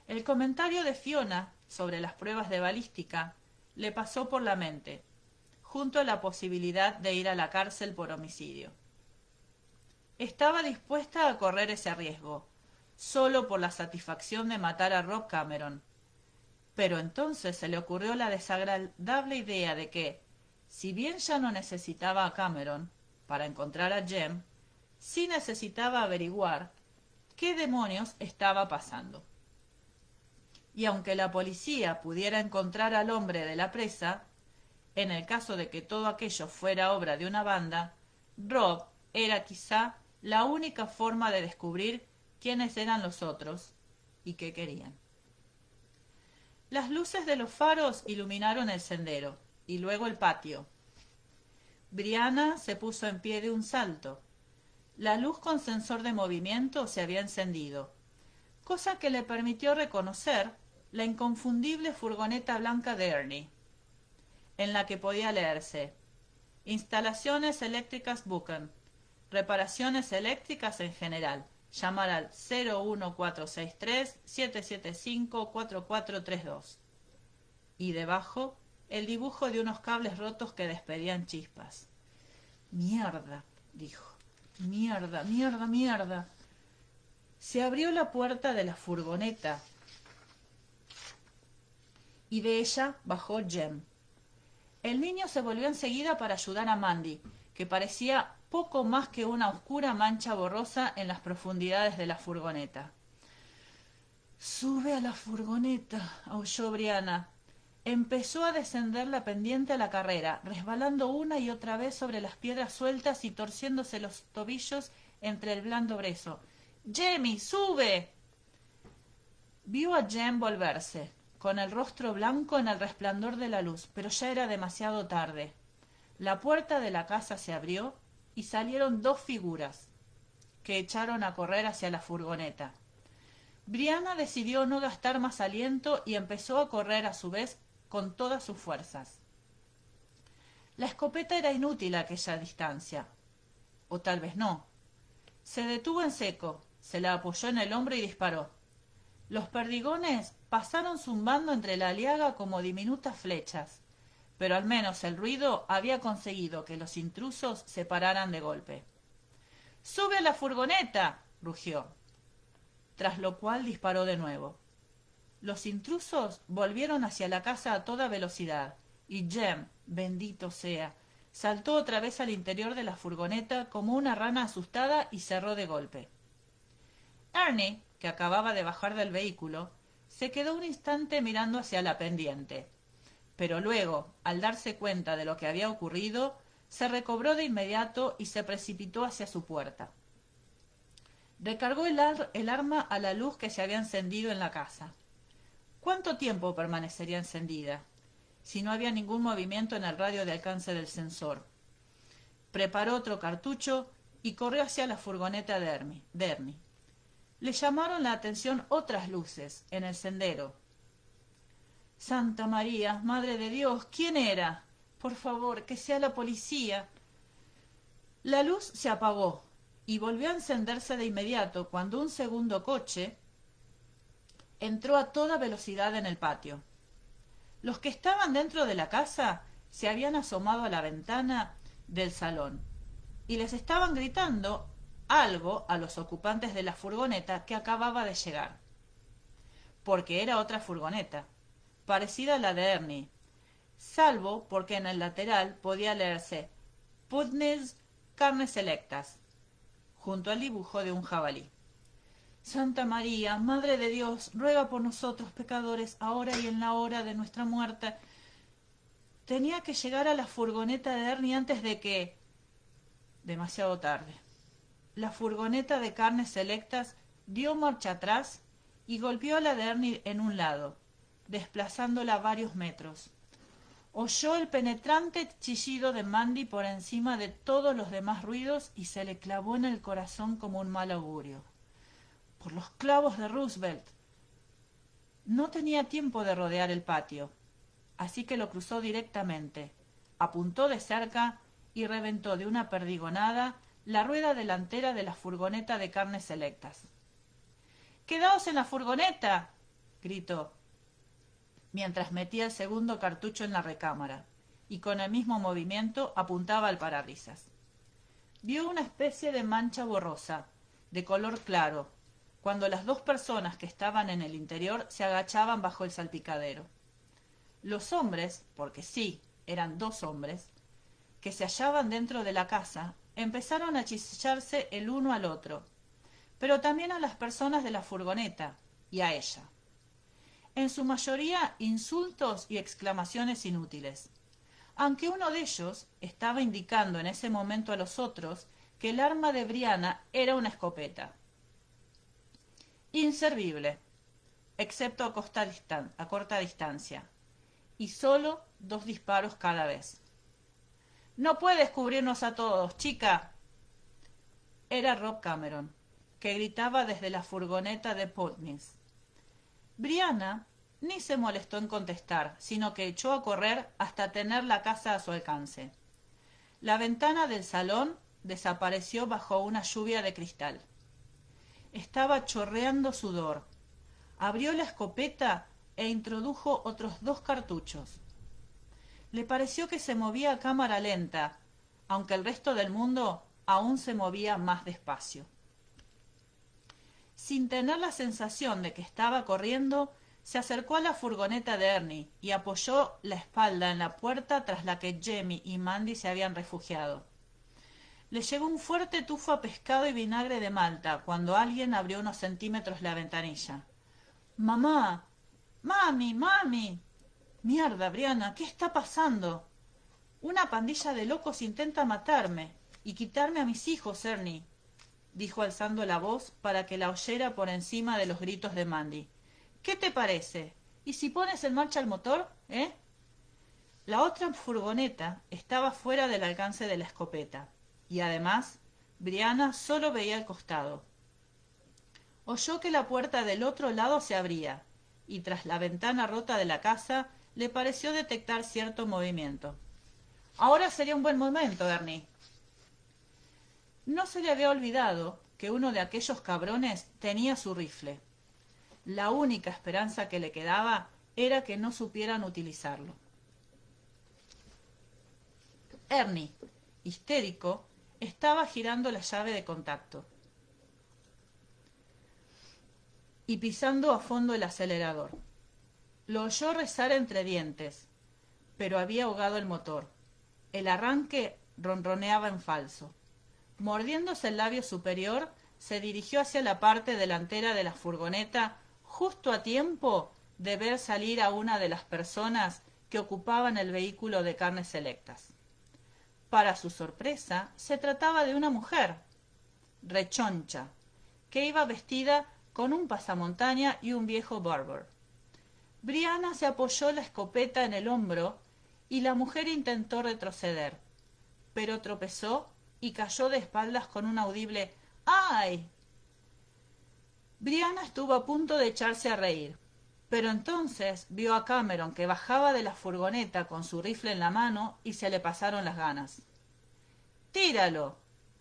El comentario de Fiona sobre las pruebas de balística le pasó por la mente, junto a la posibilidad de ir a la cárcel por homicidio. Estaba dispuesta a correr ese riesgo, solo por la satisfacción de matar a Rob Cameron. Pero entonces se le ocurrió la desagradable idea de que, si bien ya no necesitaba a Cameron para encontrar a Jem, sí necesitaba averiguar qué demonios estaba pasando. Y aunque la policía pudiera encontrar al hombre de la presa, en el caso de que todo aquello fuera obra de una banda, Rob era quizá la única forma de descubrir quiénes eran los otros y qué querían. Las luces de los faros iluminaron el sendero y luego el patio. Brianna se puso en pie de un salto. La luz con sensor de movimiento se había encendido, cosa que le permitió reconocer la inconfundible furgoneta blanca de Ernie, en la que podía leerse: Instalaciones eléctricas Buchan, reparaciones eléctricas en general, llamar al 01463-775-4432. Y debajo, el dibujo de unos cables rotos que despedían chispas. «Mierda», dijo. «Mierda, mierda, mierda». Se abrió la puerta de la furgoneta y de ella bajó Jem. El niño se volvió enseguida para ayudar a Mandy, que parecía poco más que una oscura mancha borrosa en las profundidades de la furgoneta. «Sube a la furgoneta», aulló Brianna. Empezó a descender la pendiente a la carrera, resbalando una y otra vez sobre las piedras sueltas y torciéndose los tobillos entre el blando brezo. —¡Jemmy, sube! Vio a Jem volverse, con el rostro blanco en el resplandor de la luz, pero ya era demasiado tarde. La puerta de la casa se abrió y salieron dos figuras, que echaron a correr hacia la furgoneta. Brianna decidió no gastar más aliento y empezó a correr a su vez con todas sus fuerzas. La escopeta era inútil a aquella distancia, o tal vez no. Se detuvo en seco, se la apoyó en el hombro y disparó. Los perdigones pasaron zumbando entre la aliaga como diminutas flechas, pero al menos el ruido había conseguido que los intrusos se pararan de golpe. —¡Sube a la furgoneta! —rugió, tras lo cual disparó de nuevo. Los intrusos volvieron hacia la casa a toda velocidad, y Jem, bendito sea, saltó otra vez al interior de la furgoneta como una rana asustada y cerró de golpe. Ernie, que acababa de bajar del vehículo, se quedó un instante mirando hacia la pendiente, pero luego, al darse cuenta de lo que había ocurrido, se recobró de inmediato y se precipitó hacia su puerta. Recargó el arma a la luz que se había encendido en la casa. ¿Cuánto tiempo permanecería encendida, si no había ningún movimiento en el radio de alcance del sensor? Preparó otro cartucho y corrió hacia la furgoneta de Ernie. Le llamaron la atención otras luces en el sendero. —¡Santa María, Madre de Dios! ¿Quién era? Por favor, que sea la policía. La luz se apagó y volvió a encenderse de inmediato cuando un segundo coche entró a toda velocidad en el patio. Los que estaban dentro de la casa se habían asomado a la ventana del salón y les estaban gritando algo a los ocupantes de la furgoneta que acababa de llegar. Porque era otra furgoneta, parecida a la de Ernie, salvo porque en el lateral podía leerse Putney's Carnes Selectas, junto al dibujo de un jabalí. —Santa María, Madre de Dios, ruega por nosotros pecadores, ahora y en la hora de nuestra muerte. Tenía que llegar a la furgoneta de Ernie antes de que... Demasiado tarde. La furgoneta de Carnes Selectas dio marcha atrás y golpeó a la de Ernie en un lado, desplazándola varios metros. Oyó el penetrante chillido de Mandy por encima de todos los demás ruidos y se le clavó en el corazón como un mal augurio. Por los clavos de Roosevelt. No tenía tiempo de rodear el patio, así que lo cruzó directamente, apuntó de cerca y reventó de una perdigonada la rueda delantera de la furgoneta de Carnes Selectas. —¡Quedaos en la furgoneta! —gritó, mientras metía el segundo cartucho en la recámara, y con el mismo movimiento apuntaba al parabrisas. Vio una especie de mancha borrosa, de color claro, cuando las dos personas que estaban en el interior se agachaban bajo el salpicadero. Los hombres, porque sí, eran dos hombres, que se hallaban dentro de la casa, empezaron a chillarse el uno al otro, pero también a las personas de la furgoneta y a ella. En su mayoría insultos y exclamaciones inútiles, aunque uno de ellos estaba indicando en ese momento a los otros que el arma de Brianna era una escopeta. Inservible, excepto a corta distancia, y solo 2 disparos cada vez. —¡No puedes cubrirnos a todos, chica! Era Rob Cameron, que gritaba desde la furgoneta de Putney's. Brianna ni se molestó en contestar, sino que echó a correr hasta tener la casa a su alcance. La ventana del salón desapareció bajo una lluvia de cristal. Estaba chorreando sudor. Abrió la escopeta e introdujo otros 2 cartuchos. Le pareció que se movía a cámara lenta, aunque el resto del mundo aún se movía más despacio. Sin tener la sensación de que estaba corriendo, se acercó a la furgoneta de Ernie y apoyó la espalda en la puerta tras la que Jemmy y Mandy se habían refugiado. Le llegó un fuerte tufo a pescado y vinagre de Malta cuando alguien abrió unos centímetros la ventanilla. —¡Mamá! ¡Mami! ¡Mami! Mierda, Brianna, ¿qué está pasando? Una pandilla de locos intenta matarme y quitarme a mis hijos, Ernie, dijo alzando la voz para que la oyera por encima de los gritos de Mandy. ¿Qué te parece? ¿Y si pones en marcha el motor, eh? La otra furgoneta estaba fuera del alcance de la escopeta, y además, Brianna solo veía el costado. Oyó que la puerta del otro lado se abría, y tras la ventana rota de la casa le pareció detectar cierto movimiento. Ahora sería un buen momento, Ernie. No se le había olvidado que uno de aquellos cabrones tenía su rifle. La única esperanza que le quedaba era que no supieran utilizarlo. Ernie, histérico, estaba girando la llave de contacto y pisando a fondo el acelerador. Lo oyó rezar entre dientes, pero había ahogado el motor. El arranque ronroneaba en falso. Mordiéndose el labio superior, se dirigió hacia la parte delantera de la furgoneta justo a tiempo de ver salir a una de las personas que ocupaban el vehículo de carnes selectas. Para su sorpresa, se trataba de una mujer, rechoncha, que iba vestida con un pasamontaña y un viejo Barbour. Brianna se apoyó la escopeta en el hombro y la mujer intentó retroceder, pero tropezó y cayó de espaldas con un audible ¡ay! Brianna estuvo a punto de echarse a reír, pero entonces vio a Cameron que bajaba de la furgoneta con su rifle en la mano y se le pasaron las ganas. ¡Tíralo!,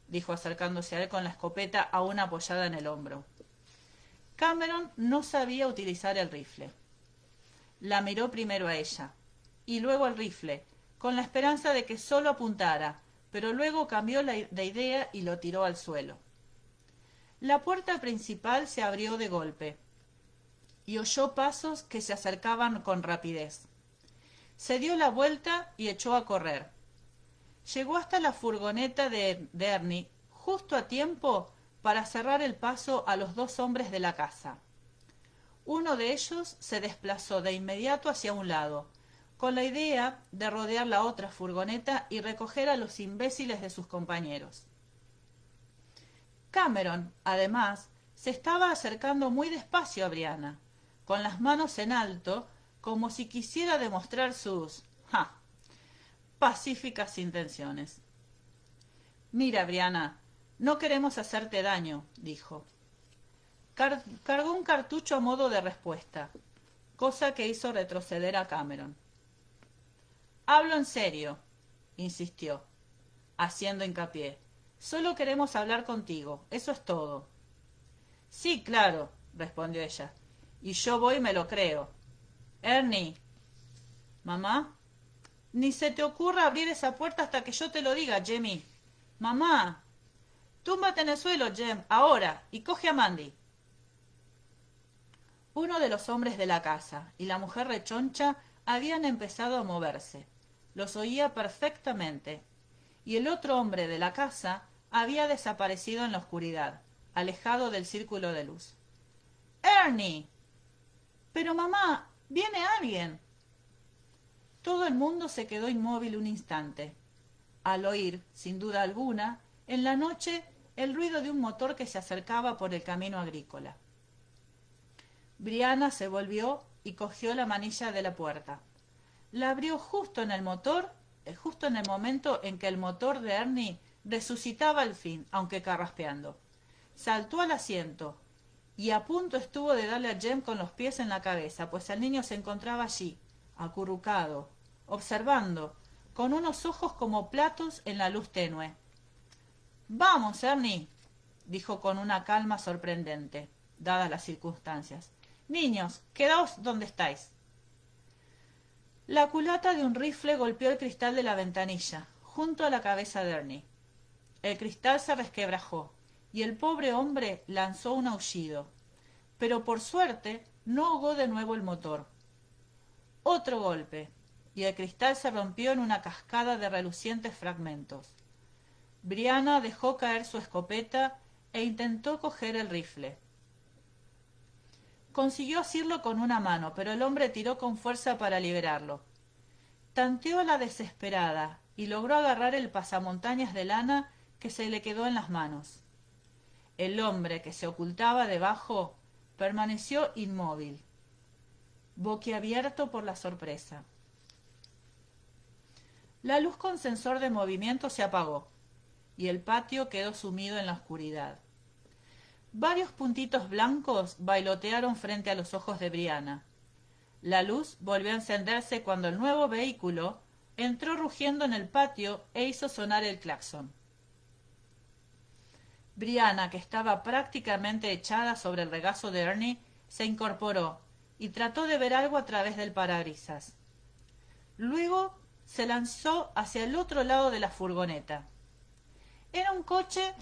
dijo acercándose a él con la escopeta aún apoyada en el hombro. Cameron no sabía utilizar el rifle. La miró primero a ella, y luego al rifle, con la esperanza de que solo apuntara, pero luego cambió de idea y lo tiró al suelo. La puerta principal se abrió de golpe, y oyó pasos que se acercaban con rapidez. Se dio la vuelta y echó a correr. Llegó hasta la furgoneta de Ernie justo a tiempo para cerrar el paso a los dos hombres de la casa. Uno de ellos se desplazó de inmediato hacia un lado, con la idea de rodear la otra furgoneta y recoger a los imbéciles de sus compañeros. Cameron, además, se estaba acercando muy despacio a Brianna, con las manos en alto, como si quisiera demostrar sus pacíficas intenciones. Mira, Brianna, no queremos hacerte daño, dijo. Cargó un cartucho a modo de respuesta, cosa que hizo retroceder a Cameron. Hablo en serio, insistió, haciendo hincapié. Solo queremos hablar contigo, eso es todo. Sí, claro, respondió ella, y yo voy y me lo creo. Ernie. ¿Mamá? Ni se te ocurra abrir esa puerta hasta que yo te lo diga, Jemmy. Mamá. Túmbate en el suelo, Jem, ahora, y coge a Mandy. Uno de los hombres de la casa y la mujer rechoncha habían empezado a moverse. Los oía perfectamente. Y el otro hombre de la casa había desaparecido en la oscuridad, alejado del círculo de luz. ¡Ernie! Pero mamá, viene alguien. Todo el mundo se quedó inmóvil un instante, al oír, sin duda alguna, en la noche el ruido de un motor que se acercaba por el camino agrícola. Brianna se volvió y cogió la manilla de la puerta. La abrió justo en el momento en que el motor de Ernie resucitaba al fin, aunque carraspeando. Saltó al asiento y a punto estuvo de darle a Jem con los pies en la cabeza, pues el niño se encontraba allí, acurrucado, observando, con unos ojos como platos en la luz tenue. —Vamos, Ernie —dijo con una calma sorprendente, dadas las circunstancias—. Niños, quedaos donde estáis. La culata de un rifle golpeó el cristal de la ventanilla, junto a la cabeza de Ernie. El cristal se resquebrajó, y el pobre hombre lanzó un aullido, pero por suerte no ahogó de nuevo el motor. Otro golpe, y el cristal se rompió en una cascada de relucientes fragmentos. Brianna dejó caer su escopeta e intentó coger el rifle. Consiguió asirlo con una mano, pero el hombre tiró con fuerza para liberarlo. Tanteó a la desesperada y logró agarrar el pasamontañas de lana que se le quedó en las manos. El hombre, que se ocultaba debajo, permaneció inmóvil, boquiabierto por la sorpresa. La luz con sensor de movimiento se apagó y el patio quedó sumido en la oscuridad. Varios puntitos blancos bailotearon frente a los ojos de Brianna. La luz volvió a encenderse cuando el nuevo vehículo entró rugiendo en el patio e hizo sonar el claxon. Brianna, que estaba prácticamente echada sobre el regazo de Ernie, se incorporó y trató de ver algo a través del parabrisas. Luego se lanzó hacia el otro lado de la furgoneta. Era un coche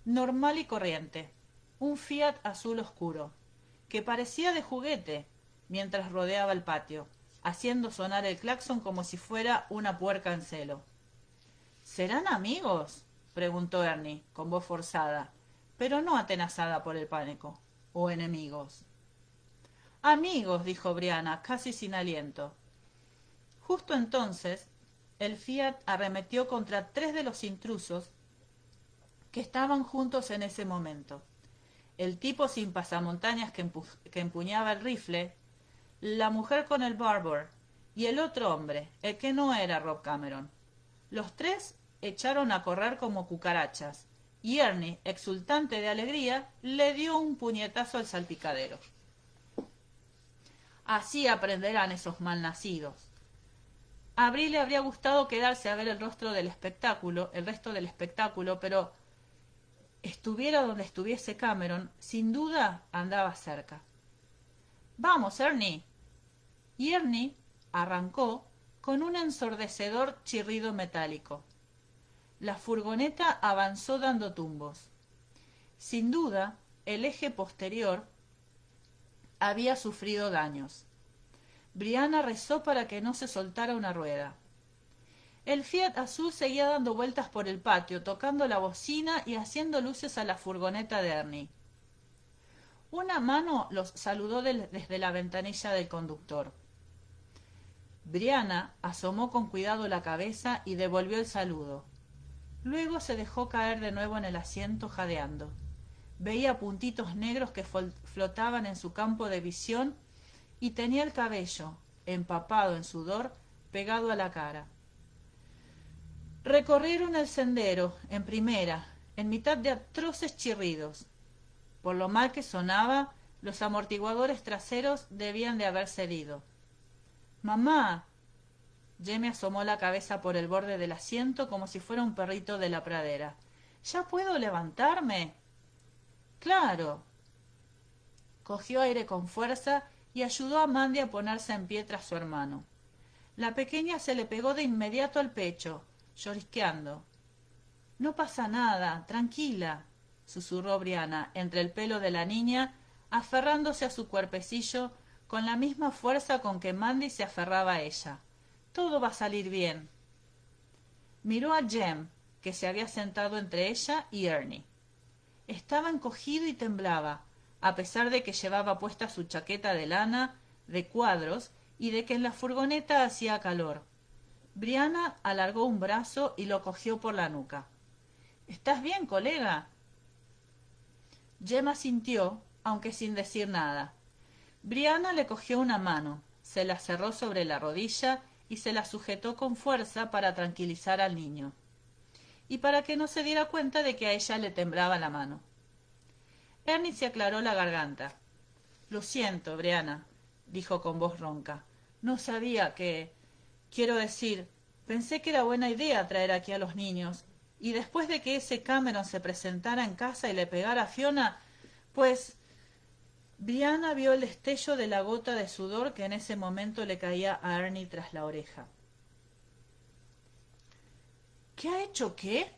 normal y corriente, un Fiat azul oscuro, que parecía de juguete mientras rodeaba el patio, haciendo sonar el claxon como si fuera una puerca en celo. ¿Serán amigos?, preguntó Ernie, con voz forzada, pero no atenazada por el pánico. ¿O enemigos? Amigos, dijo Brianna, casi sin aliento. Justo entonces, el Fiat arremetió contra 3 de los intrusos que estaban juntos en ese momento. El tipo sin pasamontañas que empuñaba el rifle, la mujer con el Barbour y el otro hombre, el que no era Rob Cameron. Los 3 echaron a correr como cucarachas, y Ernie, exultante de alegría, le dio un puñetazo al salpicadero. Así aprenderán esos malnacidos. A Brie le habría gustado quedarse a ver el resto del espectáculo, pero estuviera donde estuviese Cameron, sin duda andaba cerca. —¡Vamos, Ernie! Y Ernie arrancó con un ensordecedor chirrido metálico. La furgoneta avanzó dando tumbos. Sin duda, el eje posterior había sufrido daños. Brianna rezó para que no se soltara una rueda. El Fiat azul seguía dando vueltas por el patio, tocando la bocina y haciendo luces a la furgoneta de Ernie. Una mano los saludó desde la ventanilla del conductor. Brianna asomó con cuidado la cabeza y devolvió el saludo. Luego se dejó caer de nuevo en el asiento jadeando. Veía puntitos negros que flotaban en su campo de visión y tenía el cabello, empapado en sudor, pegado a la cara. Recorrieron el sendero, en primera, en mitad de atroces chirridos. Por lo mal que sonaba, los amortiguadores traseros debían de haber cedido. —¡Mamá! Jamie asomó la cabeza por el borde del asiento como si fuera un perrito de la pradera. —¿Ya puedo levantarme? —Claro. Cogió aire con fuerza y ayudó a Mandy a ponerse en pie tras su hermano. La pequeña se le pegó de inmediato al pecho, llorisqueando. —No pasa nada, tranquila —susurró Brianna entre el pelo de la niña, aferrándose a su cuerpecillo con la misma fuerza con que Mandy se aferraba a ella. —Todo va a salir bien. Miró a Jem, que se había sentado entre ella y Ernie. Estaba encogido y temblaba, a pesar de que llevaba puesta su chaqueta de lana, de cuadros, y de que en la furgoneta hacía calor. Brianna alargó un brazo y lo cogió por la nuca. —¿Estás bien, colega? Jem asintió, aunque sin decir nada. Brianna le cogió una mano, se la cerró sobre la rodilla y se la sujetó con fuerza para tranquilizar al niño, y para que no se diera cuenta de que a ella le temblaba la mano. Ernie se aclaró la garganta. —Lo siento, Brianna —dijo con voz ronca—. No sabía que... Quiero decir, pensé que era buena idea traer aquí a los niños, y después de que ese Cameron se presentara en casa y le pegara a Fiona, pues... Brianna vio el destello de la gota de sudor que en ese momento le caía a Ernie tras la oreja. —¿Qué ha hecho qué?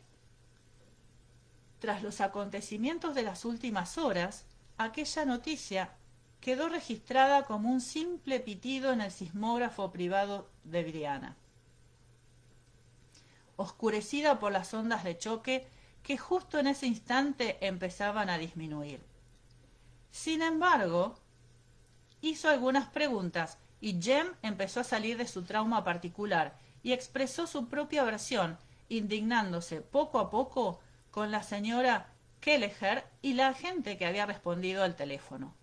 Tras los acontecimientos de las últimas horas, aquella noticia quedó registrada como un simple pitido en el sismógrafo privado de Brianna, oscurecida por las ondas de choque que justo en ese instante empezaban a disminuir. Sin embargo, hizo algunas preguntas y Jem empezó a salir de su trauma particular y expresó su propia versión, indignándose poco a poco con la señora Kelleher y la agente que había respondido al teléfono.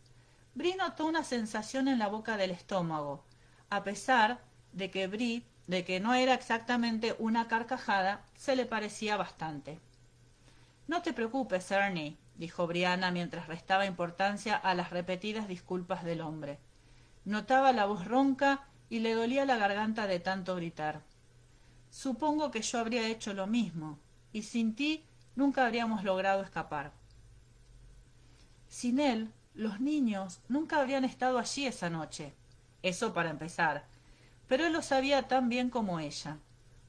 Bree notó una sensación en la boca del estómago, a pesar de que no era exactamente una carcajada, se le parecía bastante. No te preocupes, Ernie, dijo Brianna mientras restaba importancia a las repetidas disculpas del hombre. Notaba la voz ronca y le dolía la garganta de tanto gritar. Supongo que yo habría hecho lo mismo, y sin ti nunca habríamos logrado escapar. Sin él, los niños nunca habrían estado allí esa noche. Eso para empezar. Pero él lo sabía tan bien como ella,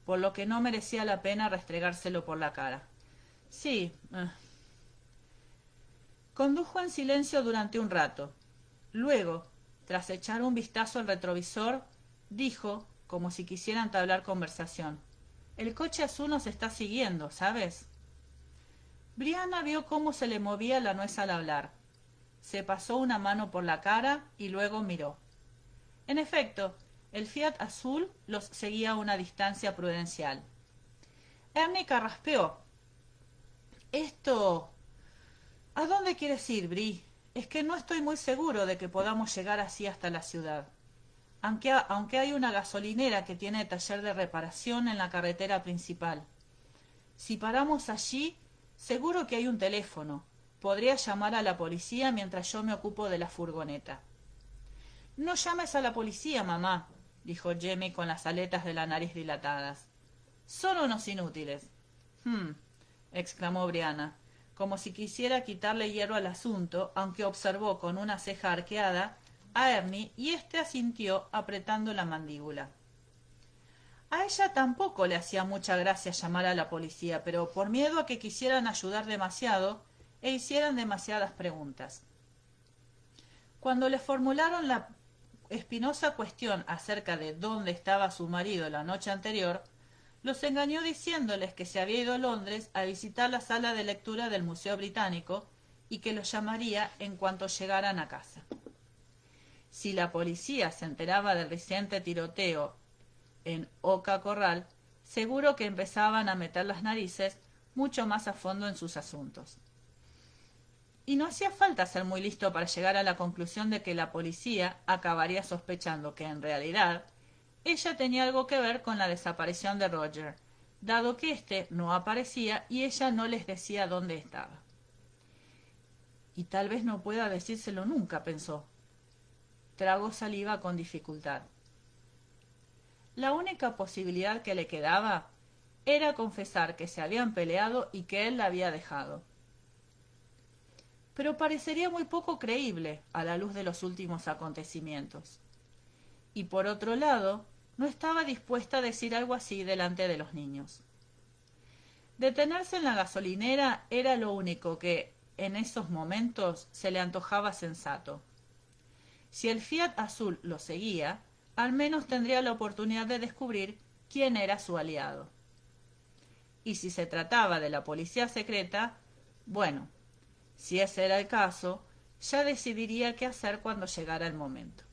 por lo que no merecía la pena restregárselo por la cara. Sí. Condujo en silencio durante un rato. Luego, tras echar un vistazo al retrovisor, dijo, como si quisiera entablar conversación: el coche azul nos está siguiendo, ¿sabes? Brianna vio cómo se le movía la nuez al hablar. Se pasó una mano por la cara y luego miró. En efecto, el Fiat azul los seguía a una distancia prudencial. Ernie carraspeó. Esto... ¿A dónde quieres ir, Bri? Es que no estoy muy seguro de que podamos llegar así hasta la ciudad. Aunque hay una gasolinera que tiene taller de reparación en la carretera principal. Si paramos allí, seguro que hay un teléfono. Podría llamar a la policía mientras yo me ocupo de la furgoneta. No llames a la policía, mamá, dijo Jamie con las aletas de la nariz dilatadas. Son unos inútiles. Exclamó Brianna, como si quisiera quitarle hierro al asunto, aunque observó con una ceja arqueada a Ernie y éste asintió apretando la mandíbula. A ella tampoco le hacía mucha gracia llamar a la policía, pero por miedo a que quisieran ayudar demasiado e hicieran demasiadas preguntas. Cuando le formularon la espinosa cuestión acerca de dónde estaba su marido la noche anterior, los engañó diciéndoles que se había ido a Londres a visitar la sala de lectura del Museo Británico y que los llamaría en cuanto llegaran a casa. Si la policía se enteraba del reciente tiroteo en Oca Corral, seguro que empezaban a meter las narices mucho más a fondo en sus asuntos. Y no hacía falta ser muy listo para llegar a la conclusión de que la policía acabaría sospechando que, en realidad, ella tenía algo que ver con la desaparición de Roger, dado que éste no aparecía y ella no les decía dónde estaba. Y tal vez no pueda decírselo nunca, pensó. Tragó saliva con dificultad. La única posibilidad que le quedaba era confesar que se habían peleado y que él la había dejado. Pero parecería muy poco creíble a la luz de los últimos acontecimientos. Y por otro lado, no estaba dispuesta a decir algo así delante de los niños. Detenerse en la gasolinera era lo único que, en esos momentos, se le antojaba sensato. Si el Fiat azul lo seguía, al menos tendría la oportunidad de descubrir quién era su aliado. Y si se trataba de la policía secreta, bueno, si ese era el caso, ya decidiría qué hacer cuando llegara el momento.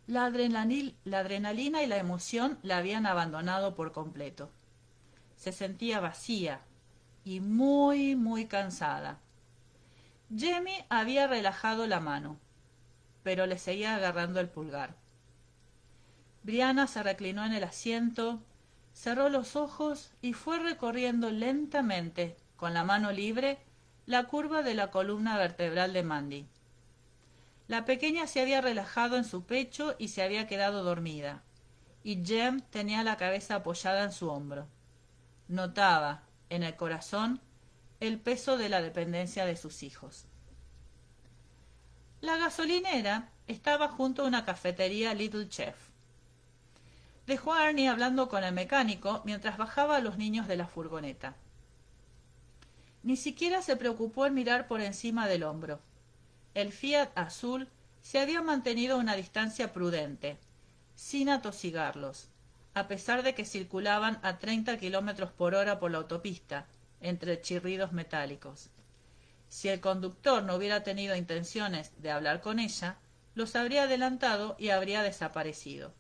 La adrenalina y la emoción la habían abandonado por completo. Se sentía vacía y muy, muy cansada. Jamie había relajado la mano, pero le seguía agarrando el pulgar. Brianna se reclinó en el asiento, cerró los ojos y fue recorriendo lentamente, con la mano libre, la curva de la columna vertebral de Mandy. La pequeña se había relajado en su pecho y se había quedado dormida, y Jem tenía la cabeza apoyada en su hombro. Notaba, en el corazón, el peso de la dependencia de sus hijos. La gasolinera estaba junto a una cafetería Little Chef. Dejó a Ernie hablando con el mecánico mientras bajaba a los niños de la furgoneta. Ni siquiera se preocupó en mirar por encima del hombro. El Fiat azul se había mantenido a una distancia prudente, sin atosigarlos, a pesar de que circulaban a 30 kilómetros por hora por la autopista, entre chirridos metálicos. Si el conductor no hubiera tenido intenciones de hablar con ella, los habría adelantado y habría desaparecido.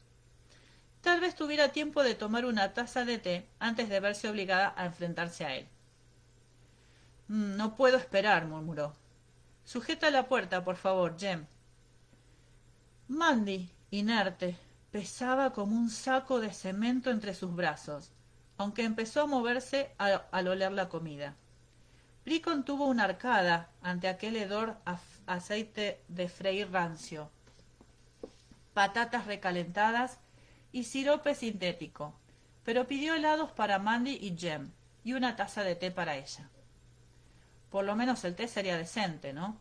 Tal vez tuviera tiempo de tomar una taza de té antes de verse obligada a enfrentarse a él. No puedo esperar, murmuró. Sujeta la puerta, por favor, Jem. Mandy, inerte, pesaba como un saco de cemento entre sus brazos, aunque empezó a moverse al oler la comida. Bree contuvo una arcada ante aquel hedor a aceite de freír rancio, patatas recalentadas y sirope sintético, pero pidió helados para Mandy y Jem y una taza de té para ella. Por lo menos el té sería decente, ¿no?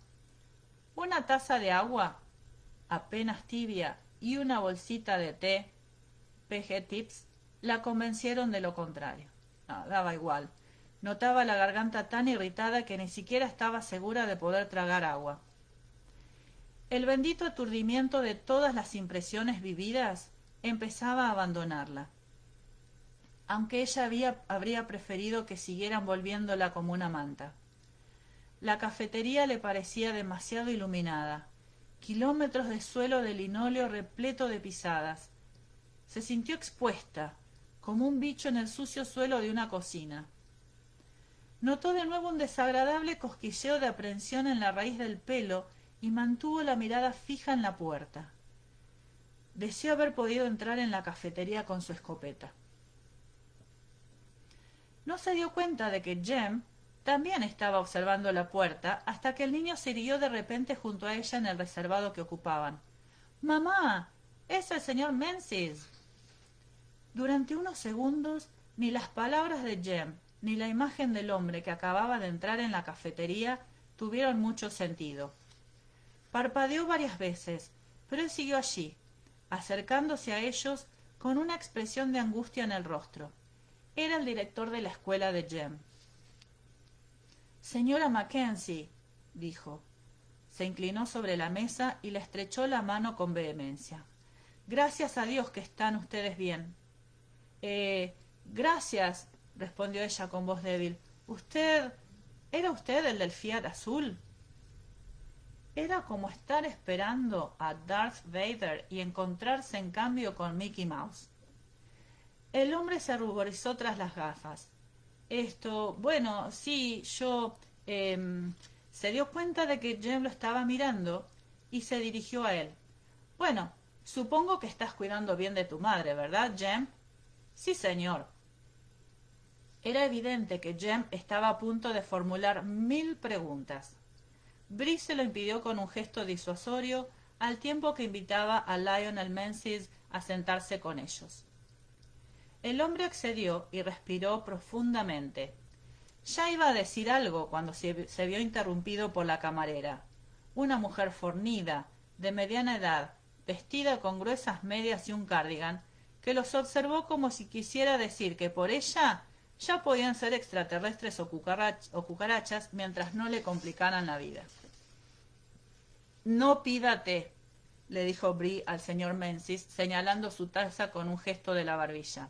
Una taza de agua, apenas tibia, y una bolsita de té, PG Tips, la convencieron de lo contrario. No, daba igual. Notaba la garganta tan irritada que ni siquiera estaba segura de poder tragar agua. El bendito aturdimiento de todas las impresiones vividas empezaba a abandonarla, aunque ella habría preferido que siguieran volviéndola como una manta. La cafetería le parecía demasiado iluminada, kilómetros de suelo de linóleo repleto de pisadas. Se sintió expuesta, como un bicho en el sucio suelo de una cocina. Notó de nuevo un desagradable cosquilleo de aprensión en la raíz del pelo y mantuvo la mirada fija en la puerta. Deseó haber podido entrar en la cafetería con su escopeta. No se dio cuenta de que Jem también estaba observando la puerta hasta que el niño se irguió de repente junto a ella en el reservado que ocupaban. —¡Mamá! ¡Es el señor Menzies! Durante unos segundos ni las palabras de Jem ni la imagen del hombre que acababa de entrar en la cafetería tuvieron mucho sentido. Parpadeó varias veces, pero él siguió allí, acercándose a ellos con una expresión de angustia en el rostro. Era el director de la escuela de Jem. —Señora Mackenzie —dijo. Se inclinó sobre la mesa y le estrechó la mano con vehemencia. —Gracias a Dios que están ustedes bien. Gracias —respondió ella con voz débil. ¿Era usted el del Fiat azul? Era como estar esperando a Darth Vader y encontrarse en cambio con Mickey Mouse. El hombre se ruborizó tras las gafas. Bueno, sí, yo... se dio cuenta de que Jem lo estaba mirando y se dirigió a él. Bueno, supongo que estás cuidando bien de tu madre, ¿verdad, Jem? Sí, señor. Era evidente que Jem estaba a punto de formular 1000 preguntas. Bree se lo impidió con un gesto disuasorio, al tiempo que invitaba a Lionel Menzies a sentarse con ellos. El hombre accedió y respiró profundamente. Ya iba a decir algo cuando se vio interrumpido por la camarera, una mujer fornida, de mediana edad, vestida con gruesas medias y un cardigan, que los observó como si quisiera decir que por ella ya podían ser extraterrestres o cucarachas mientras no le complicaran la vida. —No pida té —le dijo Bree al señor Menzies, señalando su taza con un gesto de la barbilla.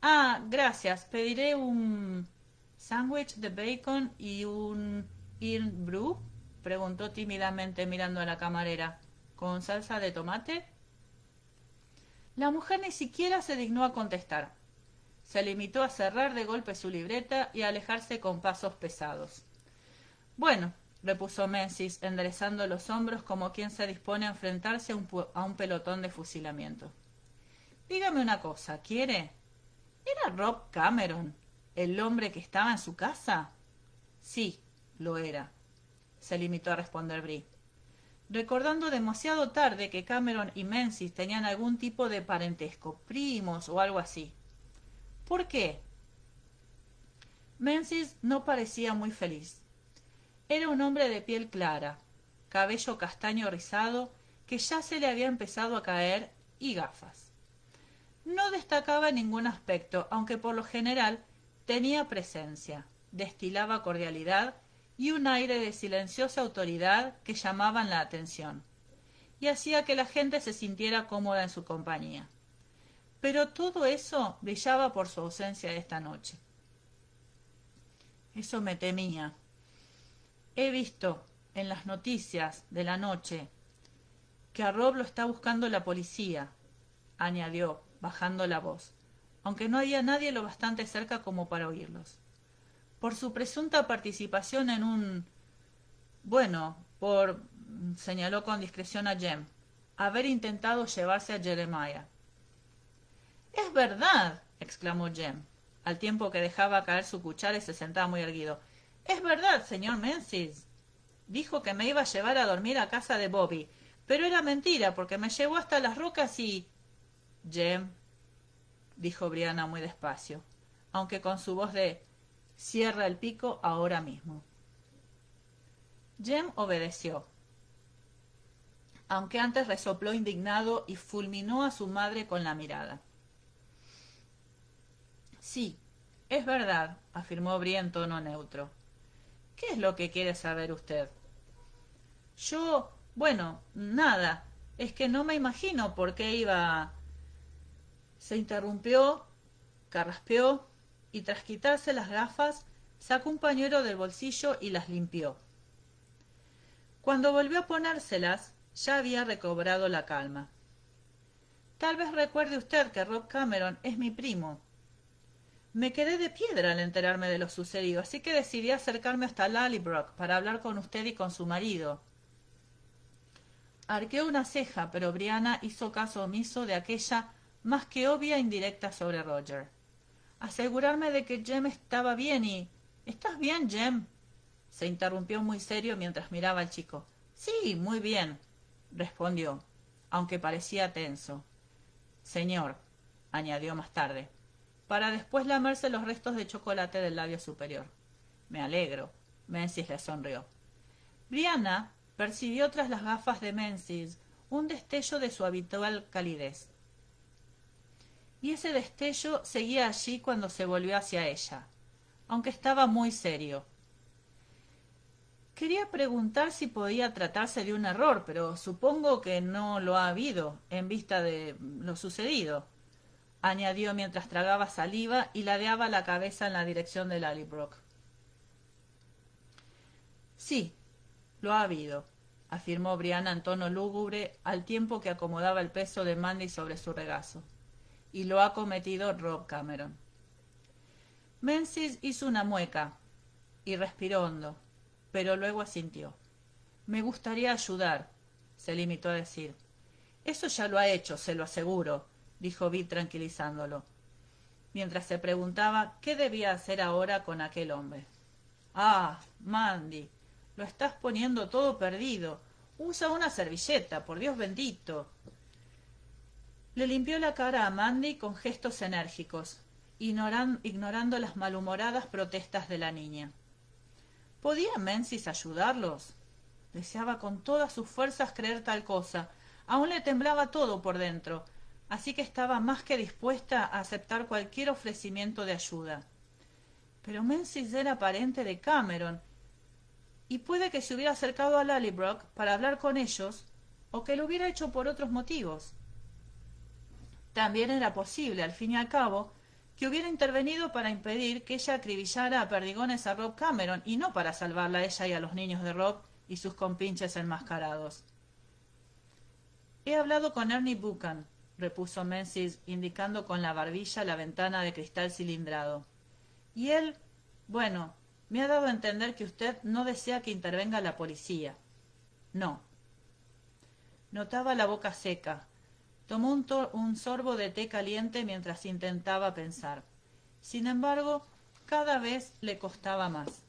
—Ah, gracias. Pediré un sándwich de bacon y un Irn Brew —preguntó tímidamente mirando a la camarera—, ¿con salsa de tomate? La mujer ni siquiera se dignó a contestar. Se limitó a cerrar de golpe su libreta y a alejarse con pasos pesados. —Bueno —repuso Menzies, enderezando los hombros como quien se dispone a enfrentarse a un pelotón de fusilamiento—. Dígame una cosa, ¿quiere? ¿Era Rob Cameron el hombre que estaba en su casa? Sí, lo era, se limitó a responder Bree, recordando demasiado tarde que Cameron y Menzies tenían algún tipo de parentesco, primos o algo así. ¿Por qué? Menzies no parecía muy feliz. Era un hombre de piel clara, cabello castaño rizado que ya se le había empezado a caer y gafas. No destacaba en ningún aspecto, aunque por lo general tenía presencia, destilaba cordialidad y un aire de silenciosa autoridad que llamaban la atención, y hacía que la gente se sintiera cómoda en su compañía. Pero todo eso brillaba por su ausencia esta noche. Eso me temía. He visto en las noticias de la noche que a Rob lo está buscando la policía, añadió, bajando la voz, aunque no había nadie lo bastante cerca como para oírlos. Por su presunta participación en un... Bueno, por... señaló con discreción a Jem, haber intentado llevarse a Jeremiah. —¡Es verdad! —exclamó Jem, al tiempo que dejaba caer su cuchara y se sentaba muy erguido. —Es verdad, señor Menzies. Dijo que me iba a llevar a dormir a casa de Bobby, pero era mentira, porque me llevó hasta las rocas y... —Jem —dijo Brianna muy despacio, aunque con su voz de «cierra el pico ahora mismo». Jem obedeció, aunque antes resopló indignado y fulminó a su madre con la mirada. «Sí, es verdad», afirmó Bri en tono neutro. «¿Qué es lo que quiere saber usted?» «Bueno, nada. Es que no me imagino por qué iba...» Se interrumpió, carraspeó y tras quitarse las gafas sacó un pañuelo del bolsillo y las limpió. Cuando volvió a ponérselas ya había recobrado la calma. «Tal vez recuerde usted que Rob Cameron es mi primo. Me quedé de piedra al enterarme de lo sucedido, así que decidí acercarme hasta Lallybrook para hablar con usted y con su marido». Arqueó una ceja, pero Brianna hizo caso omiso de aquella más que obvia indirecta sobre Roger. Asegurarme de que Jem estaba bien y... ¿Estás bien, Jem? Se interrumpió muy serio mientras miraba al chico. Sí, muy bien, respondió, aunque parecía tenso. Señor, añadió más tarde, para después lamerse los restos de chocolate del labio superior. Me alegro. Menzies le sonrió. Brianna percibió tras las gafas de Menzies un destello de su habitual calidez. Y ese destello seguía allí cuando se volvió hacia ella, aunque estaba muy serio. Quería preguntar si podía tratarse de un error, pero supongo que no lo ha habido, en vista de lo sucedido, añadió mientras tragaba saliva y ladeaba la cabeza en la dirección de Lallybrook. Sí, lo ha habido, afirmó Brianna en tono lúgubre al tiempo que acomodaba el peso de Mandy sobre su regazo. Y lo ha cometido Rob Cameron. Menzies hizo una mueca y respiró hondo, pero luego asintió. Me gustaría ayudar, se limitó a decir. Eso ya lo ha hecho, se lo aseguro, dijo Bee tranquilizándolo, mientras se preguntaba qué debía hacer ahora con aquel hombre. Ah, Mandy, lo estás poniendo todo perdido. Usa una servilleta, por Dios bendito. Le limpió la cara a Mandy con gestos enérgicos, ignorando las malhumoradas protestas de la niña. ¿Podía Menzies ayudarlos? Deseaba con todas sus fuerzas creer tal cosa. Aún le temblaba todo por dentro, así que estaba más que dispuesta a aceptar cualquier ofrecimiento de ayuda. Pero Menzies era pariente de Cameron, y puede que se hubiera acercado a Lallybrook para hablar con ellos, o que lo hubiera hecho por otros motivos. También era posible, al fin y al cabo, que hubiera intervenido para impedir que ella acribillara a perdigones a Rob Cameron y no para salvarla a ella y a los niños de Rob y sus compinches enmascarados. He hablado con Ernie Buchan, repuso Menzies, indicando con la barbilla la ventana de cristal cilindrado. Y él, bueno, me ha dado a entender que usted no desea que intervenga la policía. No. Notaba la boca seca. Tomó un sorbo de té caliente mientras intentaba pensar. Sin embargo, cada vez le costaba más.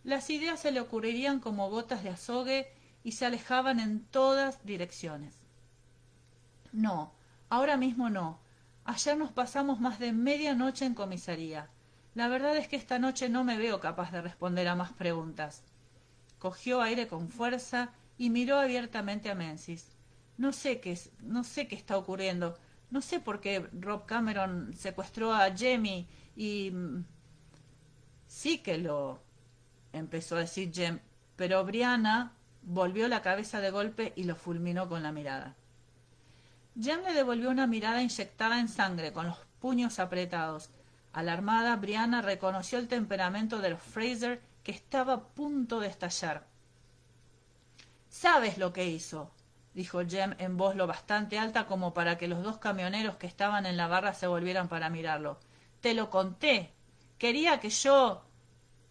Las ideas se le ocurrirían como gotas de azogue y se alejaban en todas direcciones. No, ahora mismo no. Ayer nos pasamos más de media noche en comisaría. La verdad es que esta noche no me veo capaz de responder a más preguntas. Cogió aire con fuerza y miró abiertamente a Menzies. No sé qué está ocurriendo. No sé por qué Rob Cameron secuestró a Jamie y... Sí que lo... empezó a decir Jem, pero Brianna volvió la cabeza de golpe y lo fulminó con la mirada. Jem le devolvió una mirada inyectada en sangre, con los puños apretados. Alarmada, Brianna reconoció el temperamento de los Fraser, que estaba a punto de estallar. «¿Sabes lo que hizo?», dijo Jem en voz lo bastante alta como para que los dos camioneros que estaban en la barra se volvieran para mirarlo. Te lo conté. Quería que yo...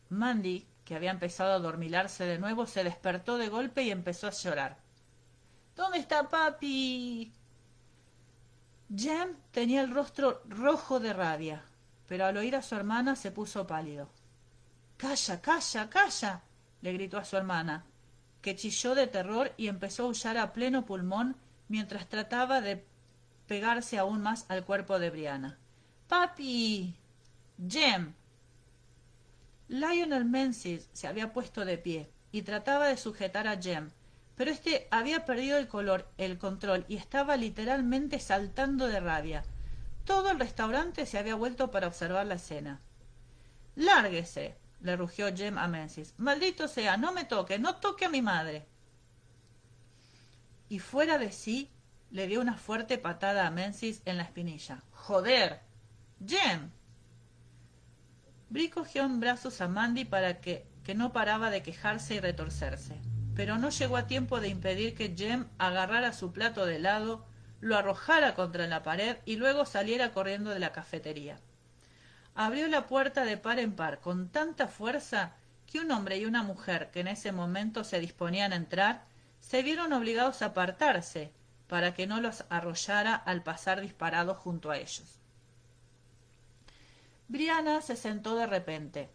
Mandy, que había empezado a adormilarse de nuevo, se despertó de golpe y empezó a llorar. ¿Dónde está papi? Jem tenía el rostro rojo de rabia, pero al oír a su hermana se puso pálido. —¡Calla, calla, calla! —le gritó a su hermana, que chilló de terror y empezó a aullar a pleno pulmón mientras trataba de pegarse aún más al cuerpo de Brianna. —¡Papi! —Jem. Lionel Menzies se había puesto de pie y trataba de sujetar a Jem, pero éste había perdido el control y estaba literalmente saltando de rabia. Todo el restaurante se había vuelto para observar la escena. —¡Lárguese! —le rugió Jem a Menzies. —¡Maldito sea! ¡No me toque! ¡No toque a mi madre! Y fuera de sí, le dio una fuerte patada a Menzies en la espinilla. —¡Joder! —¡Jem! Bree cogió en brazos a Mandy para que no paraba de quejarse y retorcerse, pero no llegó a tiempo de impedir que Jem agarrara su plato de helado, lo arrojara contra la pared y luego saliera corriendo de la cafetería. Abrió la puerta de par en par con tanta fuerza que un hombre y una mujer que en ese momento se disponían a entrar se vieron obligados a apartarse para que no los arrollara al pasar disparado junto a ellos. Brianna se sentó de repente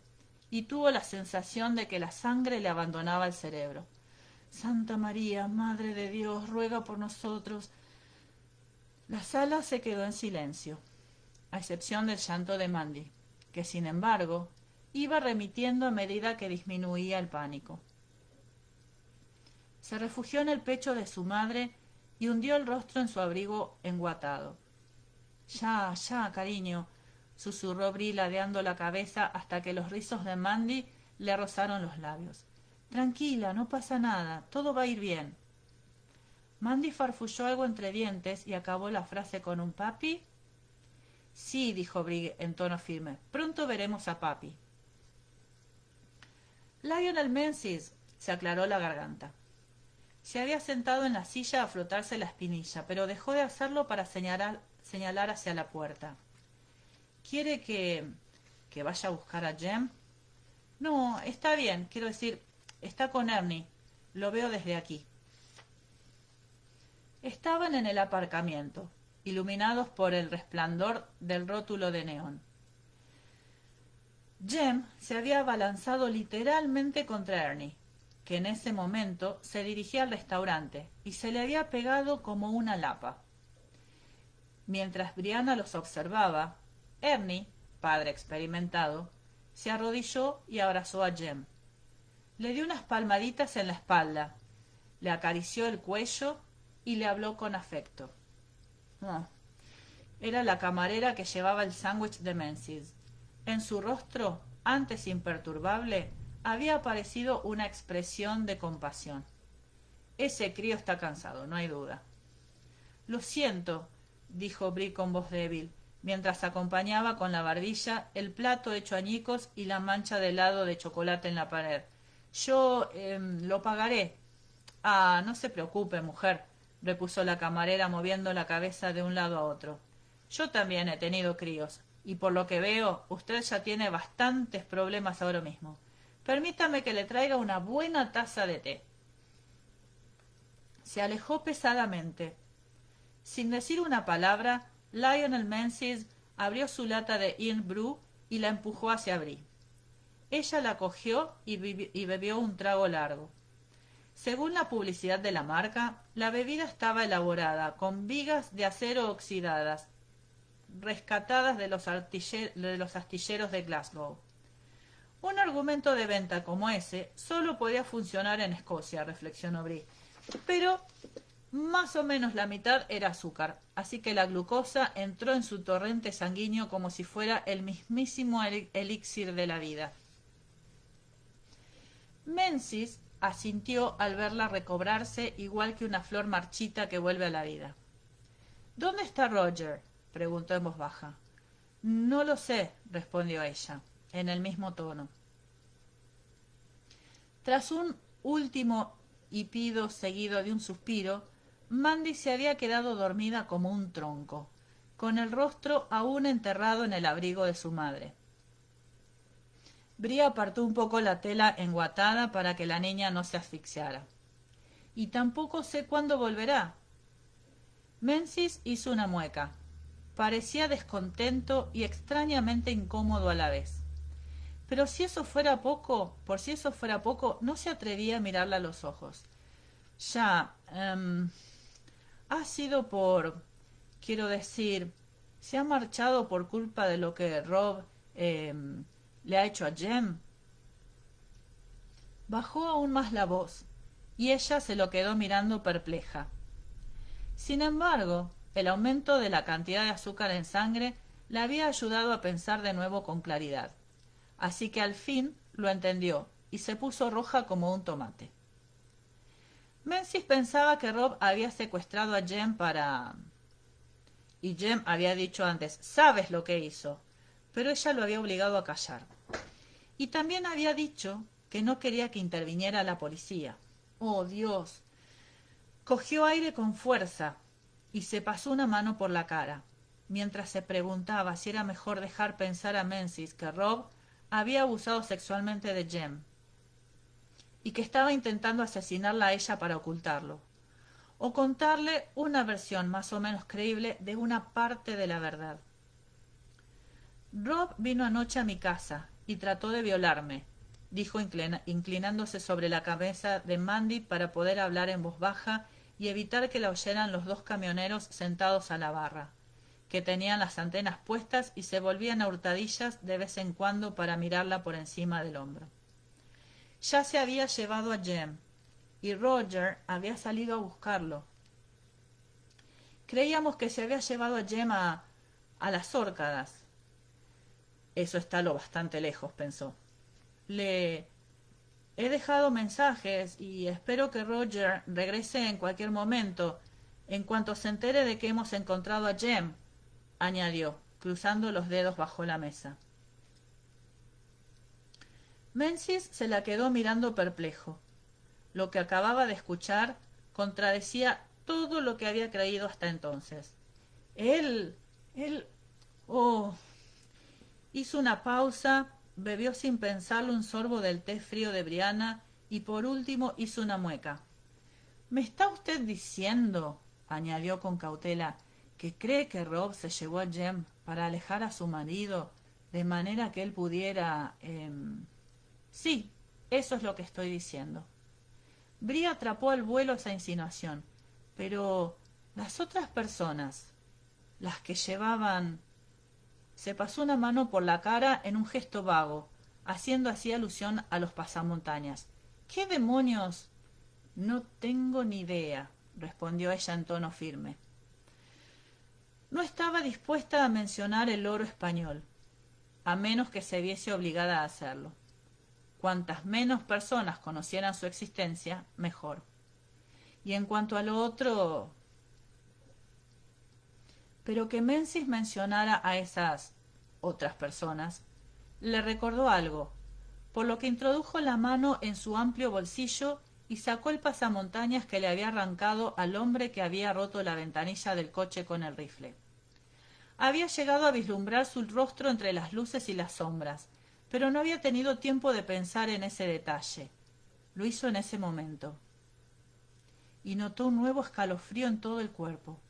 y tuvo la sensación de que la sangre le abandonaba el cerebro. —Santa María, Madre de Dios, ruega por nosotros. La sala se quedó en silencio, a excepción del llanto de Mandy, que sin embargo iba remitiendo a medida que disminuía el pánico. Se refugió en el pecho de su madre y hundió el rostro en su abrigo enguatado. —Ya, ya, cariño —susurró Bree ladeando la cabeza hasta que los rizos de Mandy le rozaron los labios—. Tranquila, no pasa nada, todo va a ir bien. Mandy farfulló algo entre dientes y acabó la frase con un «¿Papi?» —Sí —dijo Bree en tono firme—, pronto veremos a papi. Lionel Menzies se aclaró la garganta. Se había sentado en la silla a frotarse la espinilla, pero dejó de hacerlo para señalar hacia la puerta. —¿Quiere que vaya a buscar a Jem? —No, está bien, quiero decir, está con Ernie. Lo veo desde aquí. Estaban en el aparcamiento, iluminados por el resplandor del rótulo de neón. Jem se había abalanzado literalmente contra Ernie, que en ese momento se dirigía al restaurante, y se le había pegado como una lapa. Mientras Brianna los observaba, Ernie, padre experimentado, se arrodilló y abrazó a Jem. Le dio unas palmaditas en la espalda, le acarició el cuello y le habló con afecto. Era la camarera que llevaba el sándwich de Menzies. En su rostro, antes imperturbable, había aparecido una expresión de compasión. Ese crío está cansado, no hay duda. —Lo siento —dijo Bree con voz débil, mientras acompañaba con la barbilla el plato hecho añicos y la mancha de helado de chocolate en la pared—. Yo lo pagaré. —Ah, no se preocupe, mujer —repuso la camarera moviendo la cabeza de un lado a otro—. Yo también he tenido críos, y por lo que veo, usted ya tiene bastantes problemas ahora mismo. Permítame que le traiga una buena taza de té. Se alejó pesadamente. Sin decir una palabra, Lionel Menzies abrió su lata de Irn-Bru y la empujó hacia Bree. Ella la cogió y bebió un trago largo. Según la publicidad de la marca, la bebida estaba elaborada con vigas de acero oxidadas, rescatadas de los astilleros de Glasgow. Un argumento de venta como ese solo podía funcionar en Escocia, reflexionó Bree, pero más o menos la mitad era azúcar, así que la glucosa entró en su torrente sanguíneo como si fuera el mismísimo elixir de la vida. Menzies asintió al verla recobrarse igual que una flor marchita que vuelve a la vida. —¿Dónde está Roger? —preguntó en voz baja. —No lo sé —respondió ella, en el mismo tono. Tras un último hipido seguido de un suspiro, Mandy se había quedado dormida como un tronco, con el rostro aún enterrado en el abrigo de su madre. Bria apartó un poco la tela enguatada para que la niña no se asfixiara. Y tampoco sé cuándo volverá. Menzies hizo una mueca. Parecía descontento y extrañamente incómodo a la vez. Pero si eso fuera poco, no se atrevía a mirarla a los ojos. Ya, ha sido por... quiero decir, se ha marchado por culpa de lo que Rob le ha hecho a Jem. Bajó aún más la voz, y ella se lo quedó mirando perpleja. Sin embargo, el aumento de la cantidad de azúcar en sangre la había ayudado a pensar de nuevo con claridad. Así que al fin lo entendió y se puso roja como un tomate. Menzies pensaba que Rob había secuestrado a Jem para... Y Jem había dicho antes, «¿Sabes lo que hizo?», pero ella lo había obligado a callar. Y también había dicho que no quería que interviniera la policía. ¡Oh, Dios! Cogió aire con fuerza y se pasó una mano por la cara, mientras se preguntaba si era mejor dejar pensar a Menzies que Rob había abusado sexualmente de Jem y que estaba intentando asesinarla a ella para ocultarlo, o contarle una versión más o menos creíble de una parte de la verdad. Rob vino anoche a mi casa y trató de violarme, dijo inclinándose sobre la cabeza de Mandy para poder hablar en voz baja y evitar que la oyeran los dos camioneros sentados a la barra, que tenían las antenas puestas y se volvían a hurtadillas de vez en cuando para mirarla por encima del hombro. Ya se había llevado a Jem, y Roger había salido a buscarlo. Creíamos que se había llevado a Jem a las Órcadas. Eso está lo bastante lejos, pensó. Le he dejado mensajes y espero que Roger regrese en cualquier momento, en cuanto se entere de que hemos encontrado a Jem, añadió, cruzando los dedos bajo la mesa. Menzies se la quedó mirando perplejo. Lo que acababa de escuchar contradecía todo lo que había creído hasta entonces. Él... Oh... Hizo una pausa, bebió sin pensarlo un sorbo del té frío de Brianna y por último hizo una mueca. «¿Me está usted diciendo», añadió con cautela, «que cree que Rob se llevó a Jem para alejar a su marido de manera que él pudiera...? Sí, eso es lo que estoy diciendo». Bria atrapó al vuelo esa insinuación. «Pero las otras personas, las que llevaban...». Se pasó una mano por la cara en un gesto vago, haciendo así alusión a los pasamontañas. «¿Qué demonios?» «No tengo ni idea», respondió ella en tono firme. No estaba dispuesta a mencionar el oro español, a menos que se viese obligada a hacerlo. Cuantas menos personas conocieran su existencia, mejor. Y en cuanto a lo otro... Pero que Menzies mencionara a esas otras personas le recordó algo, por lo que introdujo la mano en su amplio bolsillo y sacó el pasamontañas que le había arrancado al hombre que había roto la ventanilla del coche con el rifle. Había llegado a vislumbrar su rostro entre las luces y las sombras, pero no había tenido tiempo de pensar en ese detalle. Lo hizo en ese momento. Y notó un nuevo escalofrío en todo el cuerpo.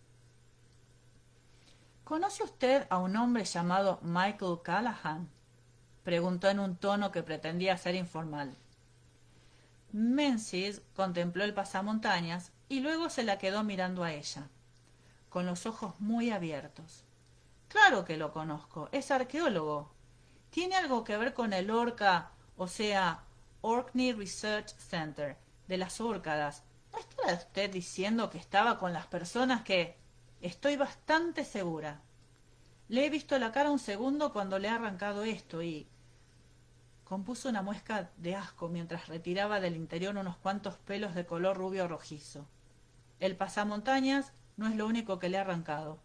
«¿Conoce usted a un hombre llamado Michael Callahan?», preguntó en un tono que pretendía ser informal. Menzies contempló el pasamontañas y luego se la quedó mirando a ella, con los ojos muy abiertos. «Claro que lo conozco, es arqueólogo. Tiene algo que ver con el Orca, o sea, Orkney Research Center, de las Órcadas. ¿No estará usted diciendo que estaba con las personas que...?» «Estoy bastante segura. Le he visto la cara un segundo cuando le he arrancado esto y...». Compuso una mueca de asco mientras retiraba del interior unos cuantos pelos de color rubio rojizo. «El pasamontañas no es lo único que le he arrancado.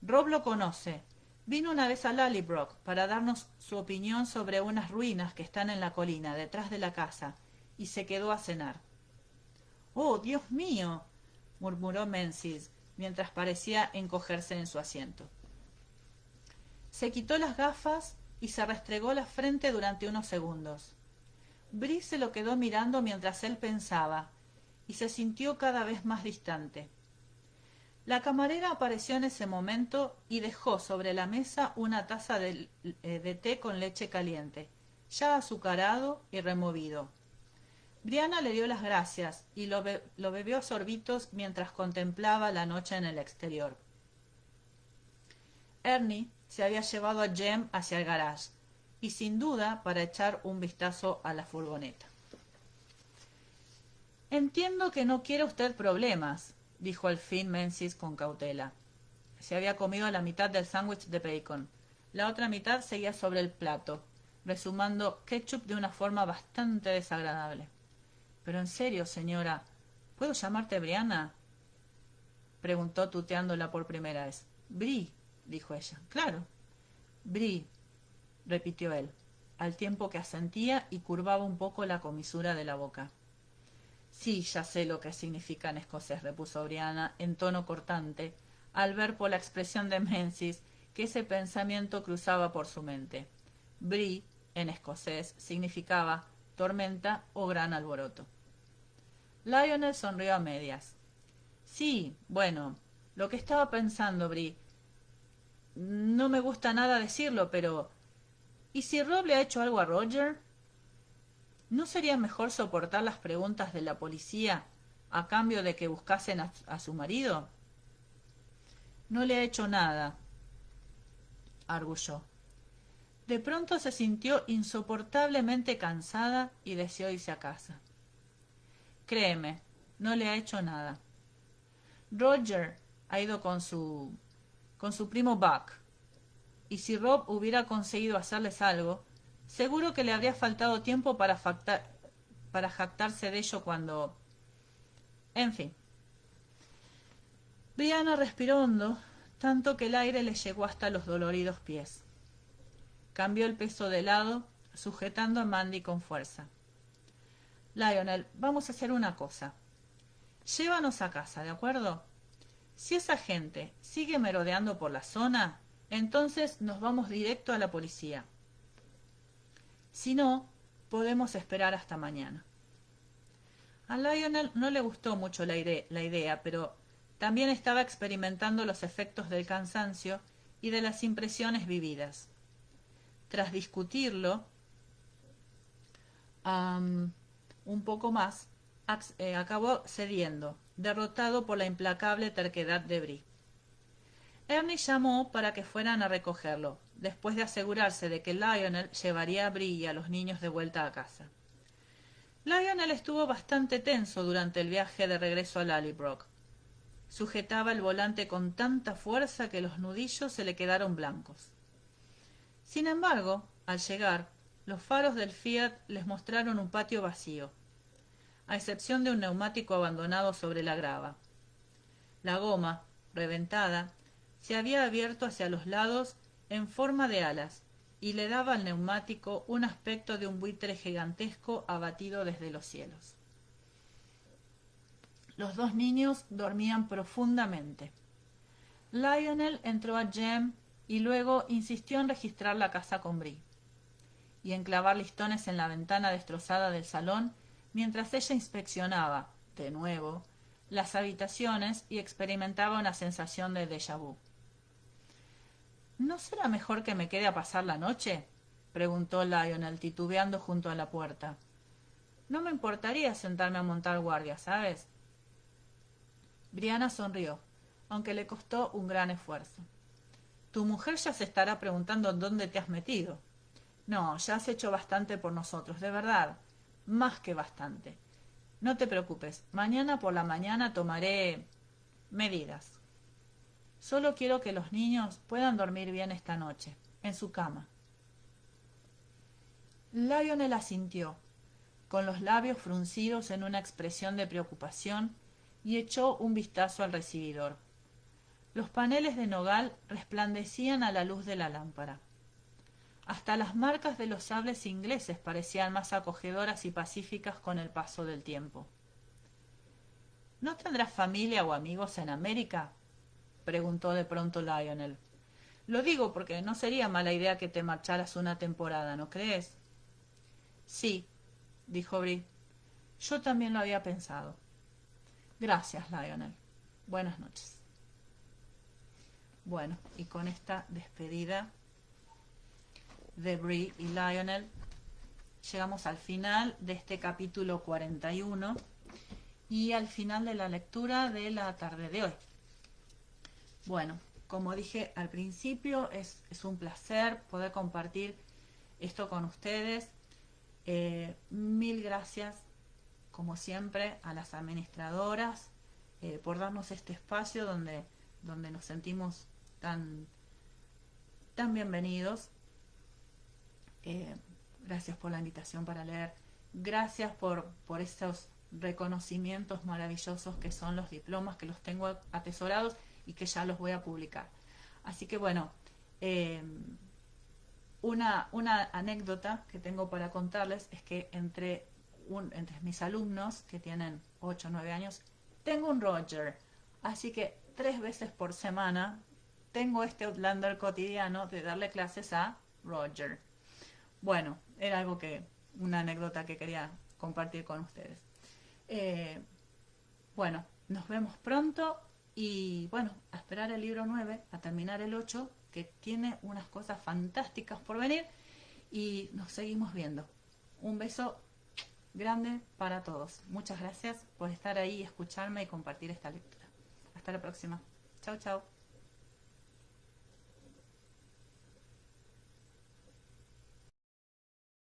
Rob lo conoce. Vino una vez a Lallybrook para darnos su opinión sobre unas ruinas que están en la colina, detrás de la casa, y se quedó a cenar». «¡Oh, Dios mío!», murmuró Menzies, mientras parecía encogerse en su asiento. Se quitó las gafas y se restregó la frente durante unos segundos. Bree se lo quedó mirando mientras él pensaba, y se sintió cada vez más distante. La camarera apareció en ese momento y dejó sobre la mesa una taza de té con leche caliente, ya azucarado y removido. Brianna le dio las gracias y lo bebió a sorbitos mientras contemplaba la noche en el exterior. Ernie se había llevado a Jem hacia el garage, y sin duda para echar un vistazo a la furgoneta. Entiendo que no quiere usted problemas, dijo al fin Menzies con cautela. Se había comido la mitad del sándwich de bacon. La otra mitad seguía sobre el plato, resumando ketchup de una forma bastante desagradable. Pero en serio, señora, ¿puedo llamarte Brianna? Preguntó tuteándola por primera vez. Bree, dijo ella. Claro. Bree, repitió él, al tiempo que asentía y curvaba un poco la comisura de la boca. Sí, ya sé lo que significa en escocés, repuso Brianna en tono cortante, al ver por la expresión de Menzies que ese pensamiento cruzaba por su mente. Bree, en escocés, significaba tormenta o gran alboroto. Lionel sonrió a medias. Sí, bueno, lo que estaba pensando, Bree. No me gusta nada decirlo, pero ¿y si Rob le ha hecho algo a Roger? ¿No sería mejor soportar las preguntas de la policía a cambio de que buscasen a su marido? No le ha hecho nada, arguyó. De pronto se sintió insoportablemente cansada y deseó irse a casa. Créeme, no le ha hecho nada. Roger ha ido con su primo Buck, y si Rob hubiera conseguido hacerles algo, seguro que le habría faltado tiempo para jactarse de ello cuando... En fin. Brianna respiró hondo, tanto que el aire le llegó hasta los doloridos pies. Cambió el peso de lado, sujetando a Mandy con fuerza. Lionel, vamos a hacer una cosa. Llévanos a casa, ¿de acuerdo? Si esa gente sigue merodeando por la zona, entonces nos vamos directo a la policía. Si no, podemos esperar hasta mañana. A Lionel no le gustó mucho la idea, pero también estaba experimentando los efectos del cansancio y de las impresiones vividas. Tras discutirlo un poco más, acabó cediendo, derrotado por la implacable terquedad de Bree. Ernie llamó para que fueran a recogerlo, después de asegurarse de que Lionel llevaría a Bree y a los niños de vuelta a casa. Lionel estuvo bastante tenso durante el viaje de regreso a Lallybrook. Sujetaba el volante con tanta fuerza que los nudillos se le quedaron blancos. Sin embargo, al llegar, los faros del Fiat les mostraron un patio vacío, a excepción de un neumático abandonado sobre la grava. La goma, reventada, se había abierto hacia los lados en forma de alas y le daba al neumático un aspecto de un buitre gigantesco abatido desde los cielos. Los dos niños dormían profundamente. Lionel entró a Jem y luego insistió en registrar la casa con Bree y en clavar listones en la ventana destrozada del salón mientras ella inspeccionaba, de nuevo, las habitaciones y experimentaba una sensación de déjà vu. ¿No será mejor que me quede a pasar la noche?, preguntó Lionel, titubeando junto a la puerta. No me importaría sentarme a montar guardia, ¿sabes? Brianna sonrió, aunque le costó un gran esfuerzo. Tu mujer ya se estará preguntando dónde te has metido. No, ya has hecho bastante por nosotros, de verdad, más que bastante. No te preocupes, mañana por la mañana tomaré medidas. Solo quiero que los niños puedan dormir bien esta noche, en su cama. Lionel asintió, con los labios fruncidos en una expresión de preocupación, y echó un vistazo al recibidor. Los paneles de nogal resplandecían a la luz de la lámpara. Hasta las marcas de los sables ingleses parecían más acogedoras y pacíficas con el paso del tiempo. ¿No tendrás familia o amigos en América? Preguntó de pronto Lionel. Lo digo porque no sería mala idea que te marcharas una temporada, ¿no crees? Sí, dijo Brie. Yo también lo había pensado. Gracias, Lionel. Buenas noches. Bueno, y con esta despedida de Brie y Lionel, llegamos al final de este capítulo 41 y al final de la lectura de la tarde de hoy. Bueno, como dije al principio, es un placer poder compartir esto con ustedes. Mil gracias, como siempre, a las administradoras por darnos este espacio donde nos sentimos tan bienvenidos. Gracias por la invitación para leer. Gracias por estos reconocimientos maravillosos que son los diplomas, que los tengo atesorados y que ya los voy a publicar. Así que bueno, una anécdota que tengo para contarles es que entre mis alumnos, que tienen 8 o 9 años, tengo un Roger. Así que 3 veces por semana tengo este Outlander cotidiano de darle clases a Roger. Bueno, era una anécdota que quería compartir con ustedes. Bueno, nos vemos pronto y bueno, a esperar el libro 9, a terminar el 8, que tiene unas cosas fantásticas por venir, y nos seguimos viendo. Un beso grande para todos. Muchas gracias por estar ahí, escucharme y compartir esta lectura. Hasta la próxima. Chau, chau.